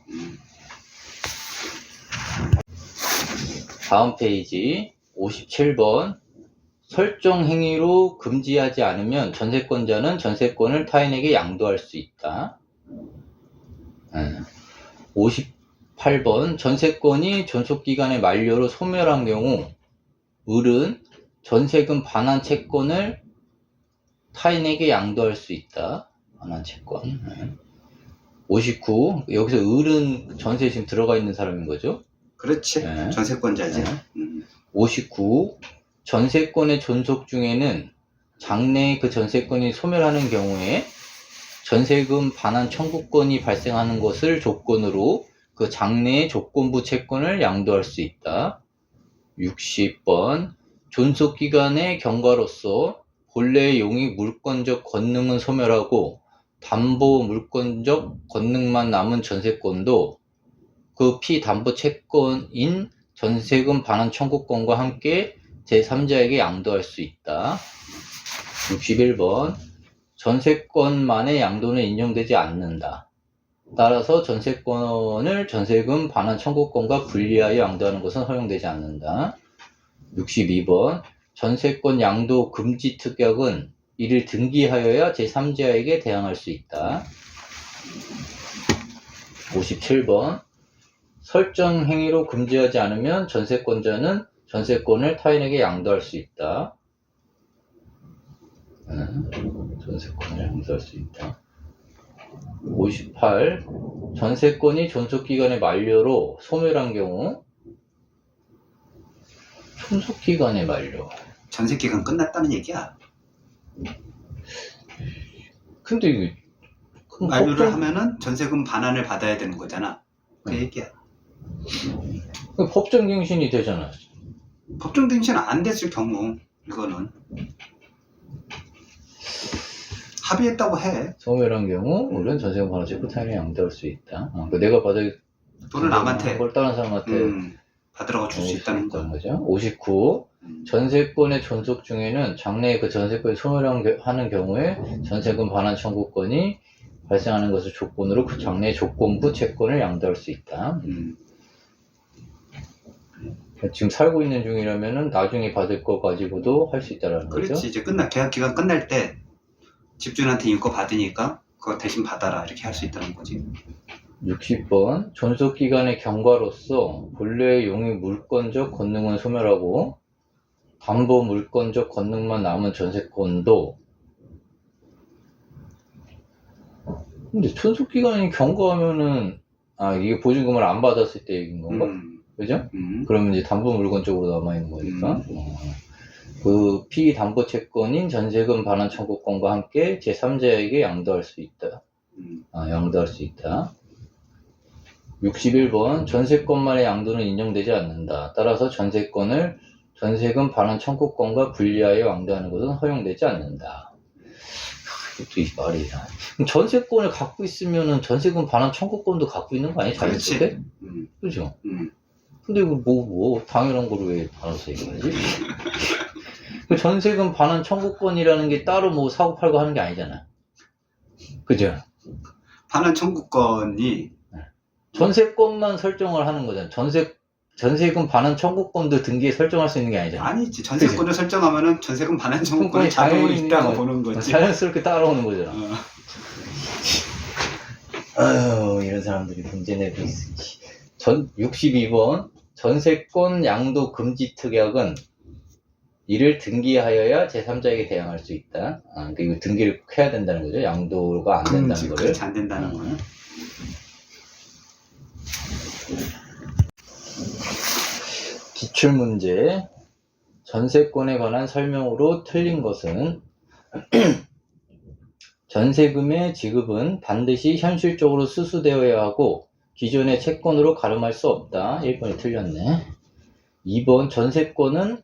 다음 페이지 57번. 설정 행위로 금지하지 않으면 전세권자는 전세권을 타인에게 양도할 수 있다. 58번. 전세권이 존속기간의 만료로 소멸한 경우 을은 전세금 반환 채권을 타인에게 양도할 수 있다. 반환 채권. 59. 여기서 을은 전세에 지금 들어가 있는 사람인 거죠? 그렇지. 네. 전세권자지. 59. 전세권의 존속 중에는 장래에 그 전세권이 소멸하는 경우에 전세금 반환 청구권이 발생하는 것을 조건으로 그 장래의 조건부 채권을 양도할 수 있다. 60번. 존속기간의 경과로서 본래의 용익 물권적 권능은 소멸하고 담보 물권적 권능만 남은 전세권도 그 피담보 채권인 전세금 반환 청구권과 함께 제3자에게 양도할 수 있다. 61번. 전세권만의 양도는 인정되지 않는다. 따라서 전세권을 전세금 반환 청구권과 분리하여 양도하는 것은 허용되지 않는다. 62번. 전세권 양도 금지 특약은 이를 등기하여야 제3자에게 대항할 수 있다. 57번. 설정 행위로 금지하지 않으면 전세권자는 전세권을 타인에게 양도할 수 있다. 전세권을 양도할 수 있다. 58. 전세권이 존속기간의 만료로 소멸한 경우 존속기간의 만료. 전세기간 끝났다는 얘기야. 근데 이게 만료를 하면은 전세금 반환을 받아야 되는 거잖아. 그 얘기야. 법정갱신이 되잖아. 법정갱신 안 됐을 경우 이거는 합의했다고 해. 소멸한 경우 물론 전세금 반환 채권 타인에 양도할 수 있다. 그러니까 내가 받을 돈을 남한테 걸 다른 사람한테 받으라고 줄 수 있다는 거. 거죠. 59. 전세권의 존속 중에는 장래에 그 전세권이 소멸하는 경우에 전세금 반환 청구권이 발생하는 것을 조건으로 그 장래의 조건부 채권을 양도할 수 있다. 지금 살고 있는 중이라면은 나중에 받을 거 가지고도 할 수 있다라는 거죠. 그렇지. 이제 계약 기간 끝날 때 집주인한테 인거 받으니까 그거 대신 받아라 이렇게 할 수 있다는 거지. 60번 존속기간의 경과로서 본래의 용의 물권적 권능은 소멸하고 담보 물권적 권능만 남은 전세권도 근데 존속기간이 경과하면은 이게 보증금을 안 받았을 때 얘기인 건가? 그죠? 그러면 이제 담보 물권적으로 남아있는 거니까 그 피담보 채권인 전세금 반환 청구권과 함께 제3자에게 양도할 수 있다. 양도할 수 있다. 61번 전세권만의 양도는 인정되지 않는다. 따라서 전세권을 전세금 반환 청구권과 분리하여 양도하는 것은 허용되지 않는다. 이것도 이 말이야. 전세권을 갖고 있으면은 전세금 반환 청구권도 갖고 있는 거 아니야? 자연스럽게? 그죠? 근데 이거 당연한 거를 왜 반환서 얘기하지? 그 전세금 반환 청구권이라는 게 따로 사고 팔고 하는 게 아니잖아. 그죠? 반환 청구권이 전세권만 설정을 하는 거잖아. 전세금 반환 청구권도 등기에 설정할 수 있는 게 아니잖아. 아니지. 전세권을 그치? 설정하면은 전세금 반환 청구권이 자동으로 있다고 보는 거지. 자연스럽게 따라오는 거잖아. 아유, 이런 사람들이 문제 내고 있으지. 62번 전세권 양도 금지 특약은 이를 등기하여야 제3자에게 대항할 수 있다. 그리고 등기를 꼭 해야 된다는 거죠. 양도가 안 된다는 거를. 그렇지, 안 된다는 거는. 기출문제. 전세권에 관한 설명으로 틀린 것은 전세금의 지급은 반드시 현실적으로 수수되어야 하고 기존의 채권으로 가름할 수 없다. 1번이 틀렸네. 2번 전세권은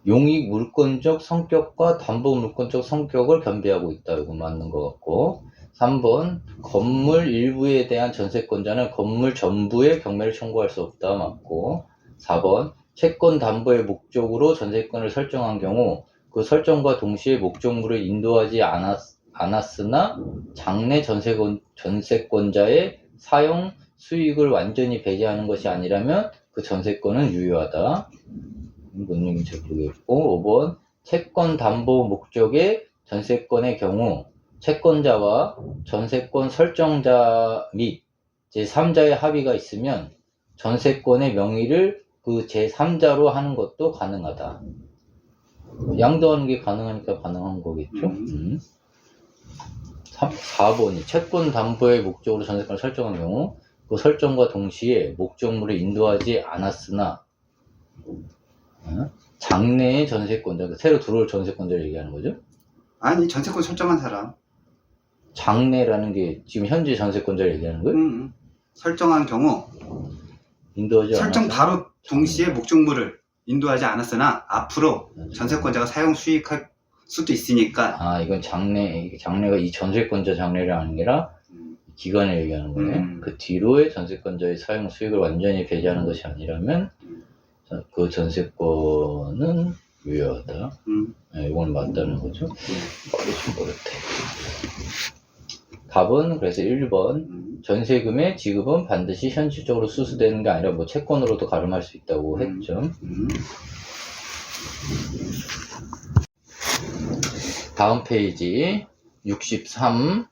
용익 물권적 성격과 담보 물권적 성격을 겸비하고 있다. 이거 맞는 것 같고 3번 건물 일부에 대한 전세권자는 건물 전부에 경매를 청구할 수 없다. 맞고 4번 채권 담보의 목적으로 전세권을 설정한 경우 그 설정과 동시에 목적물을 인도하지 않았으나 장래 전세권자의 사용 수익을 완전히 배제하는 것이 아니라면 그 전세권은 유효하다. 뭔 얘기인지 모르겠고 5번 채권 담보 목적의 전세권의 경우 채권자와 전세권 설정자 및 제3자의 합의가 있으면 전세권의 명의를 그 제3자로 하는 것도 가능하다. 양도하는 게 가능하니까 가능한 거겠죠. 4번이 채권 담보의 목적으로 전세권을 설정한 경우 그 설정과 동시에 목적물을 인도하지 않았으나 장래의 전세권자, 새로 들어올 전세권자를 얘기하는 거죠? 아니, 전세권 설정한 사람. 장래라는 게 지금 현재 전세권자를 얘기하는 거예요? 설정한 경우 인도하지 설정 않았으나? 바로 동시에 목적물을 인도하지 않았으나 앞으로 전세권자가 사용 수익할 수도 있으니까. 이건 장래가 이 전세권자 장래를 아니라 기간을 얘기하는 거네. 그 뒤로의 전세권자의 사용 수익을 완전히 배제하는 것이 아니라면 그 전세권은 유효하다. 이건 맞다는 거죠. 말이 좀 어렵대. 답은 그래서 1번 전세금의 지급은 반드시 현실적으로 수수되는 게 아니라 채권으로도 가름할 수 있다고 했죠. 다음 페이지 63.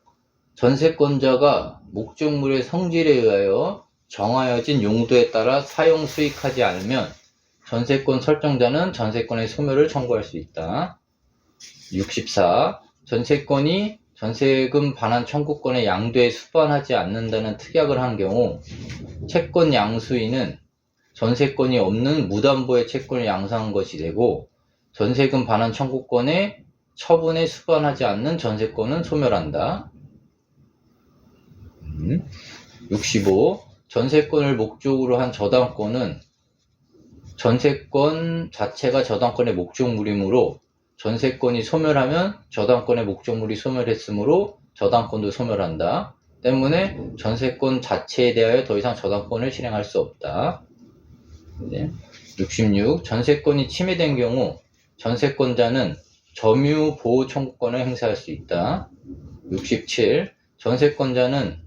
전세권자가 목적물의 성질에 의하여 정하여진 용도에 따라 사용 수익하지 않으면 전세권 설정자는 전세권의 소멸을 청구할 수 있다. 64. 전세권이 전세금 반환 청구권의 양도에 수반하지 않는다는 특약을 한 경우 채권 양수인은 전세권이 없는 무담보의 채권을 양수한 것이 되고 전세금 반환 청구권의 처분에 수반하지 않는 전세권은 소멸한다. 65. 전세권을 목적으로 한 저당권은 전세권 자체가 저당권의 목적물이므로 전세권이 소멸하면 저당권의 목적물이 소멸했으므로 저당권도 소멸한다. 때문에 전세권 자체에 대하여 더 이상 저당권을 실행할 수 없다. 66. 전세권이 침해된 경우 전세권자는 점유 보호 청구권을 행사할 수 있다. 67. 전세권자는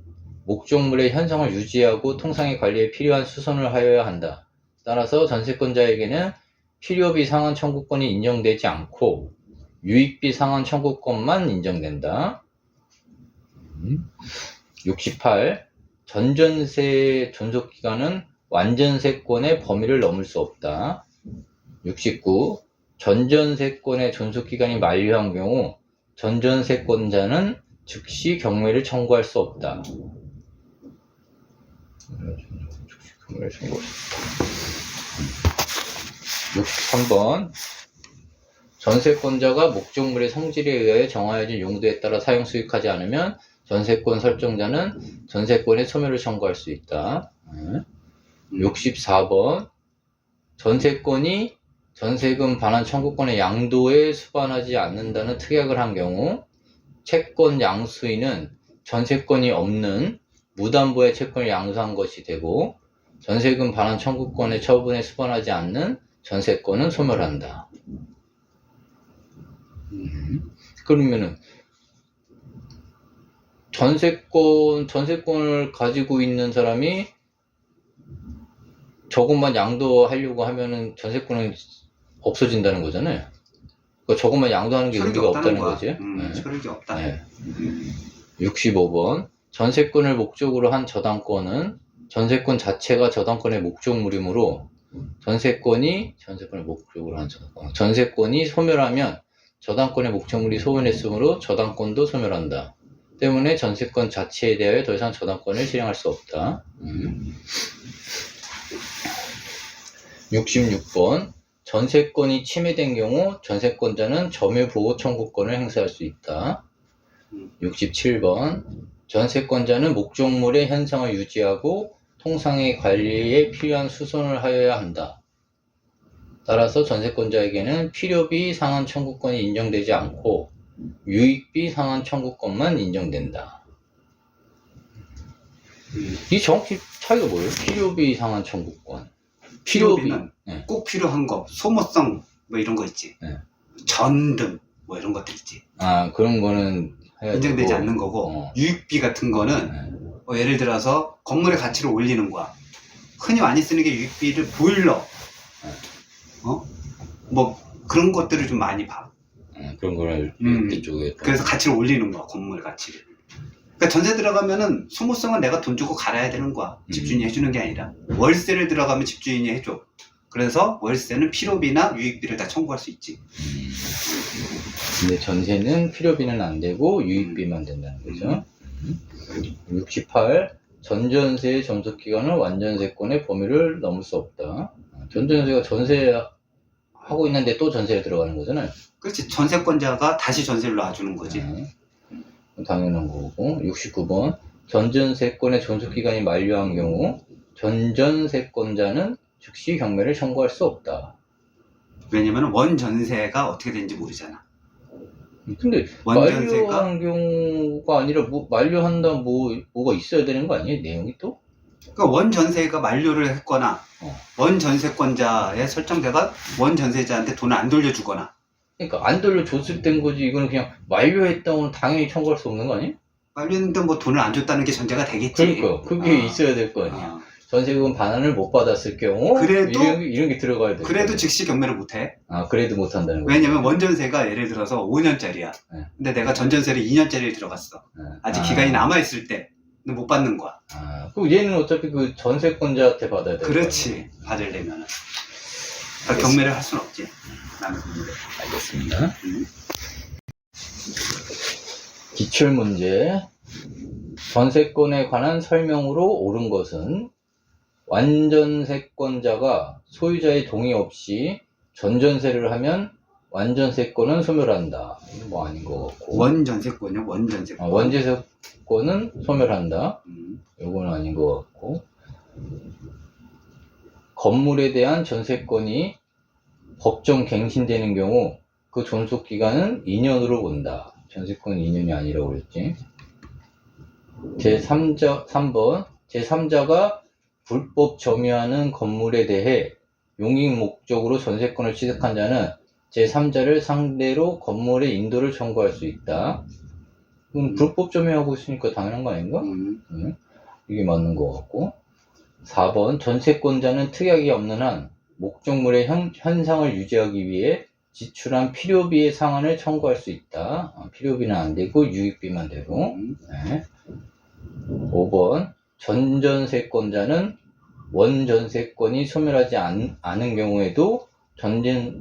목적물의 현상을 유지하고 통상의 관리에 필요한 수선을 하여야 한다. 따라서 전세권자에게는 필요비 상환 청구권이 인정되지 않고 유익비 상환 청구권만 인정된다. 68. 전전세 존속기간은 완전세권의 범위를 넘을 수 없다. 69. 전전세권의 존속기간이 만료한 경우 전전세권자는 즉시 경매를 청구할 수 없다. 경매를 청구할 수 없다. 63번. 전세권자가 목적물의 성질에 의하여 정하여진 용도에 따라 사용 수익하지 않으면 전세권 설정자는 전세권의 소멸을 청구할 수 있다. 64번. 전세권이 전세금 반환 청구권의 양도에 수반하지 않는다는 특약을 한 경우 채권 양수인은 전세권이 없는 무담보의 채권을 양수한 것이 되고 전세금 반환 청구권의 처분에 수반하지 않는 전세권은 소멸한다. 그러면은 전세권을 가지고 있는 사람이 저것만 양도하려고 하면은 전세권은 없어진다는 거잖아요. 그러니까 저것만 양도하는 게 의미가 없다는 거지. 효력이 없다. 네. 65번. 전세권을 목적으로 한 저당권은 전세권 자체가 저당권의 목적물이므로 전세권이 소멸하면 저당권의 목적물이 소멸했으므로 저당권도 소멸한다. 때문에 전세권 자체에 대하여 더 이상 저당권을 실행할 수 없다. 66번. 전세권이 침해된 경우 전세권자는 점유보호 청구권을 행사할 수 있다. 67번. 전세권자는 목적물의 현상을 유지하고 통상의 관리에 필요한 수선을 하여야 한다. 따라서 전세권자에게는 필요비 상환 청구권이 인정되지 않고 유익비 상환 청구권만 인정된다. 이 정확히 차이가 뭐예요? 필요비 상환 청구권. 필요비는 꼭 필요한 거, 소모성 뭐 이런 거 있지. 전등 뭐 이런 것들 있지. 아, 그런 거는 인정되지 않는 거고 유익비 같은 거는 예를 들어서 건물의 가치를 올리는 거야. 흔히 많이 쓰는 게 유익비를 보일러 뭐 그런 것들을 좀 많이 봐. 그런 거를 이쪽에 그래서 가치를 올리는 거야, 건물 가치를. 그러니까 전세 들어가면은 소모성은 내가 돈 주고 갈아야 되는 거야. 집주인이 해주는 게 아니라. 월세를 들어가면 집주인이 해줘. 그래서 월세는 필요비나 유익비를 다 청구할 수 있지. 근데 전세는 필요비는 안 되고 유익비만 된다는 거죠. 68. 전전세의 존속기간은 완전세권의 범위를 넘을 수 없다. 전전세가 전세하고 있는데 또 전세에 들어가는 거잖아요. 그렇지. 전세권자가 다시 전세를 놔주는 거지. 당연한 거고. 69번. 전전세권의 존속기간이 만료한 경우 전전세권자는 즉시 경매를 청구할 수 없다. 왜냐면 원전세가 어떻게 되는지 모르잖아. 근데 만료한 경우가 아니라 만료한다 뭐가 있어야 되는 거 아니에요? 내용이 또? 그러니까 원전세가 만료를 했거나 원전세권자의 설정자가 원전세자한테 돈을 안 돌려주거나. 그러니까 안 돌려줬을 땐 거지. 이거는 그냥 만료했다고는 당연히 청구할 수 없는 거 아니에요? 만료했는데 뭐 돈을 안 줬다는 게 전제가 되겠지. 그러니까 그게 있어야 될 거 아니야. 전세금 반환을 못 받았을 경우 그래도 이런 게 들어가야 돼. 그래도 즉시 경매를 못 해. 그래도 못 한다는 거야. 왜냐면 원전세가 예를 들어서 5년짜리야. 근데 내가 전전세를 2년짜리를 들어갔어. 아직 기간이 남아 있을 때 못 받는 거야. 그럼 얘는 어차피 그 전세권자한테 받아야 돼. 그렇지. 받으려면 경매를 할 수는 없지. 나는 알겠습니다. 기출문제. 전세권에 관한 설명으로 옳은 것은 완전세권자가 소유자의 동의 없이 전전세를 하면 완전세권은 소멸한다. 이거 뭐 아닌 것 같고. 원전세권이요? 원전세권. 원전세권은 소멸한다. 이거는 아닌 것 같고. 건물에 대한 전세권이 법정 갱신되는 경우 그 존속 기간은 2년으로 본다. 전세권은 2년이 아니라고 그랬지. 제3번 제3자가 불법 점유하는 건물에 대해 용익 목적으로 전세권을 취득한 자는 제3자를 상대로 건물의 인도를 청구할 수 있다. 그럼 불법 점유하고 있으니까 당연한 거 아닌가? 네. 이게 맞는 것 같고. 4번 전세권자는 특약이 없는 한 목적물의 현상을 유지하기 위해 지출한 필요비의 상한을 청구할 수 있다. 필요비는 안 되고 유익비만 되고. 네. 5번 전전세권자는 원전세권이 소멸하지 않은 경우에도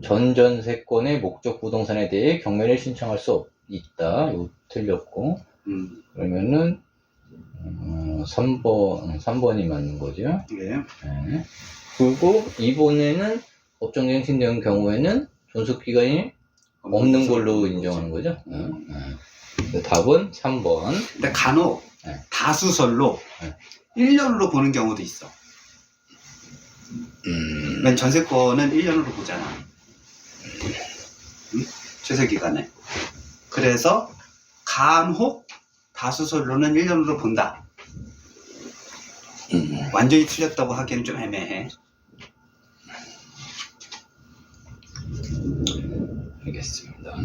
전전세권의 목적 부동산에 대해 경매를 신청할 수 있다. 이거 틀렸고. 그러면은 3번이 맞는 거죠. 네. 네. 그리고 이번에는 법정갱신된 경우에는 존속기간이 없는 걸로 인정하는 거죠. 답은 3번. 근데 간혹 네. 다수설로 네. 1년으로 보는 경우도 있어. 맨 전세권은 1년으로 보잖아. 최세기간에. 그래서 간혹 다수설로는 1년으로 본다. 완전히 틀렸다고 하기에는 좀 애매해. 알겠습니다.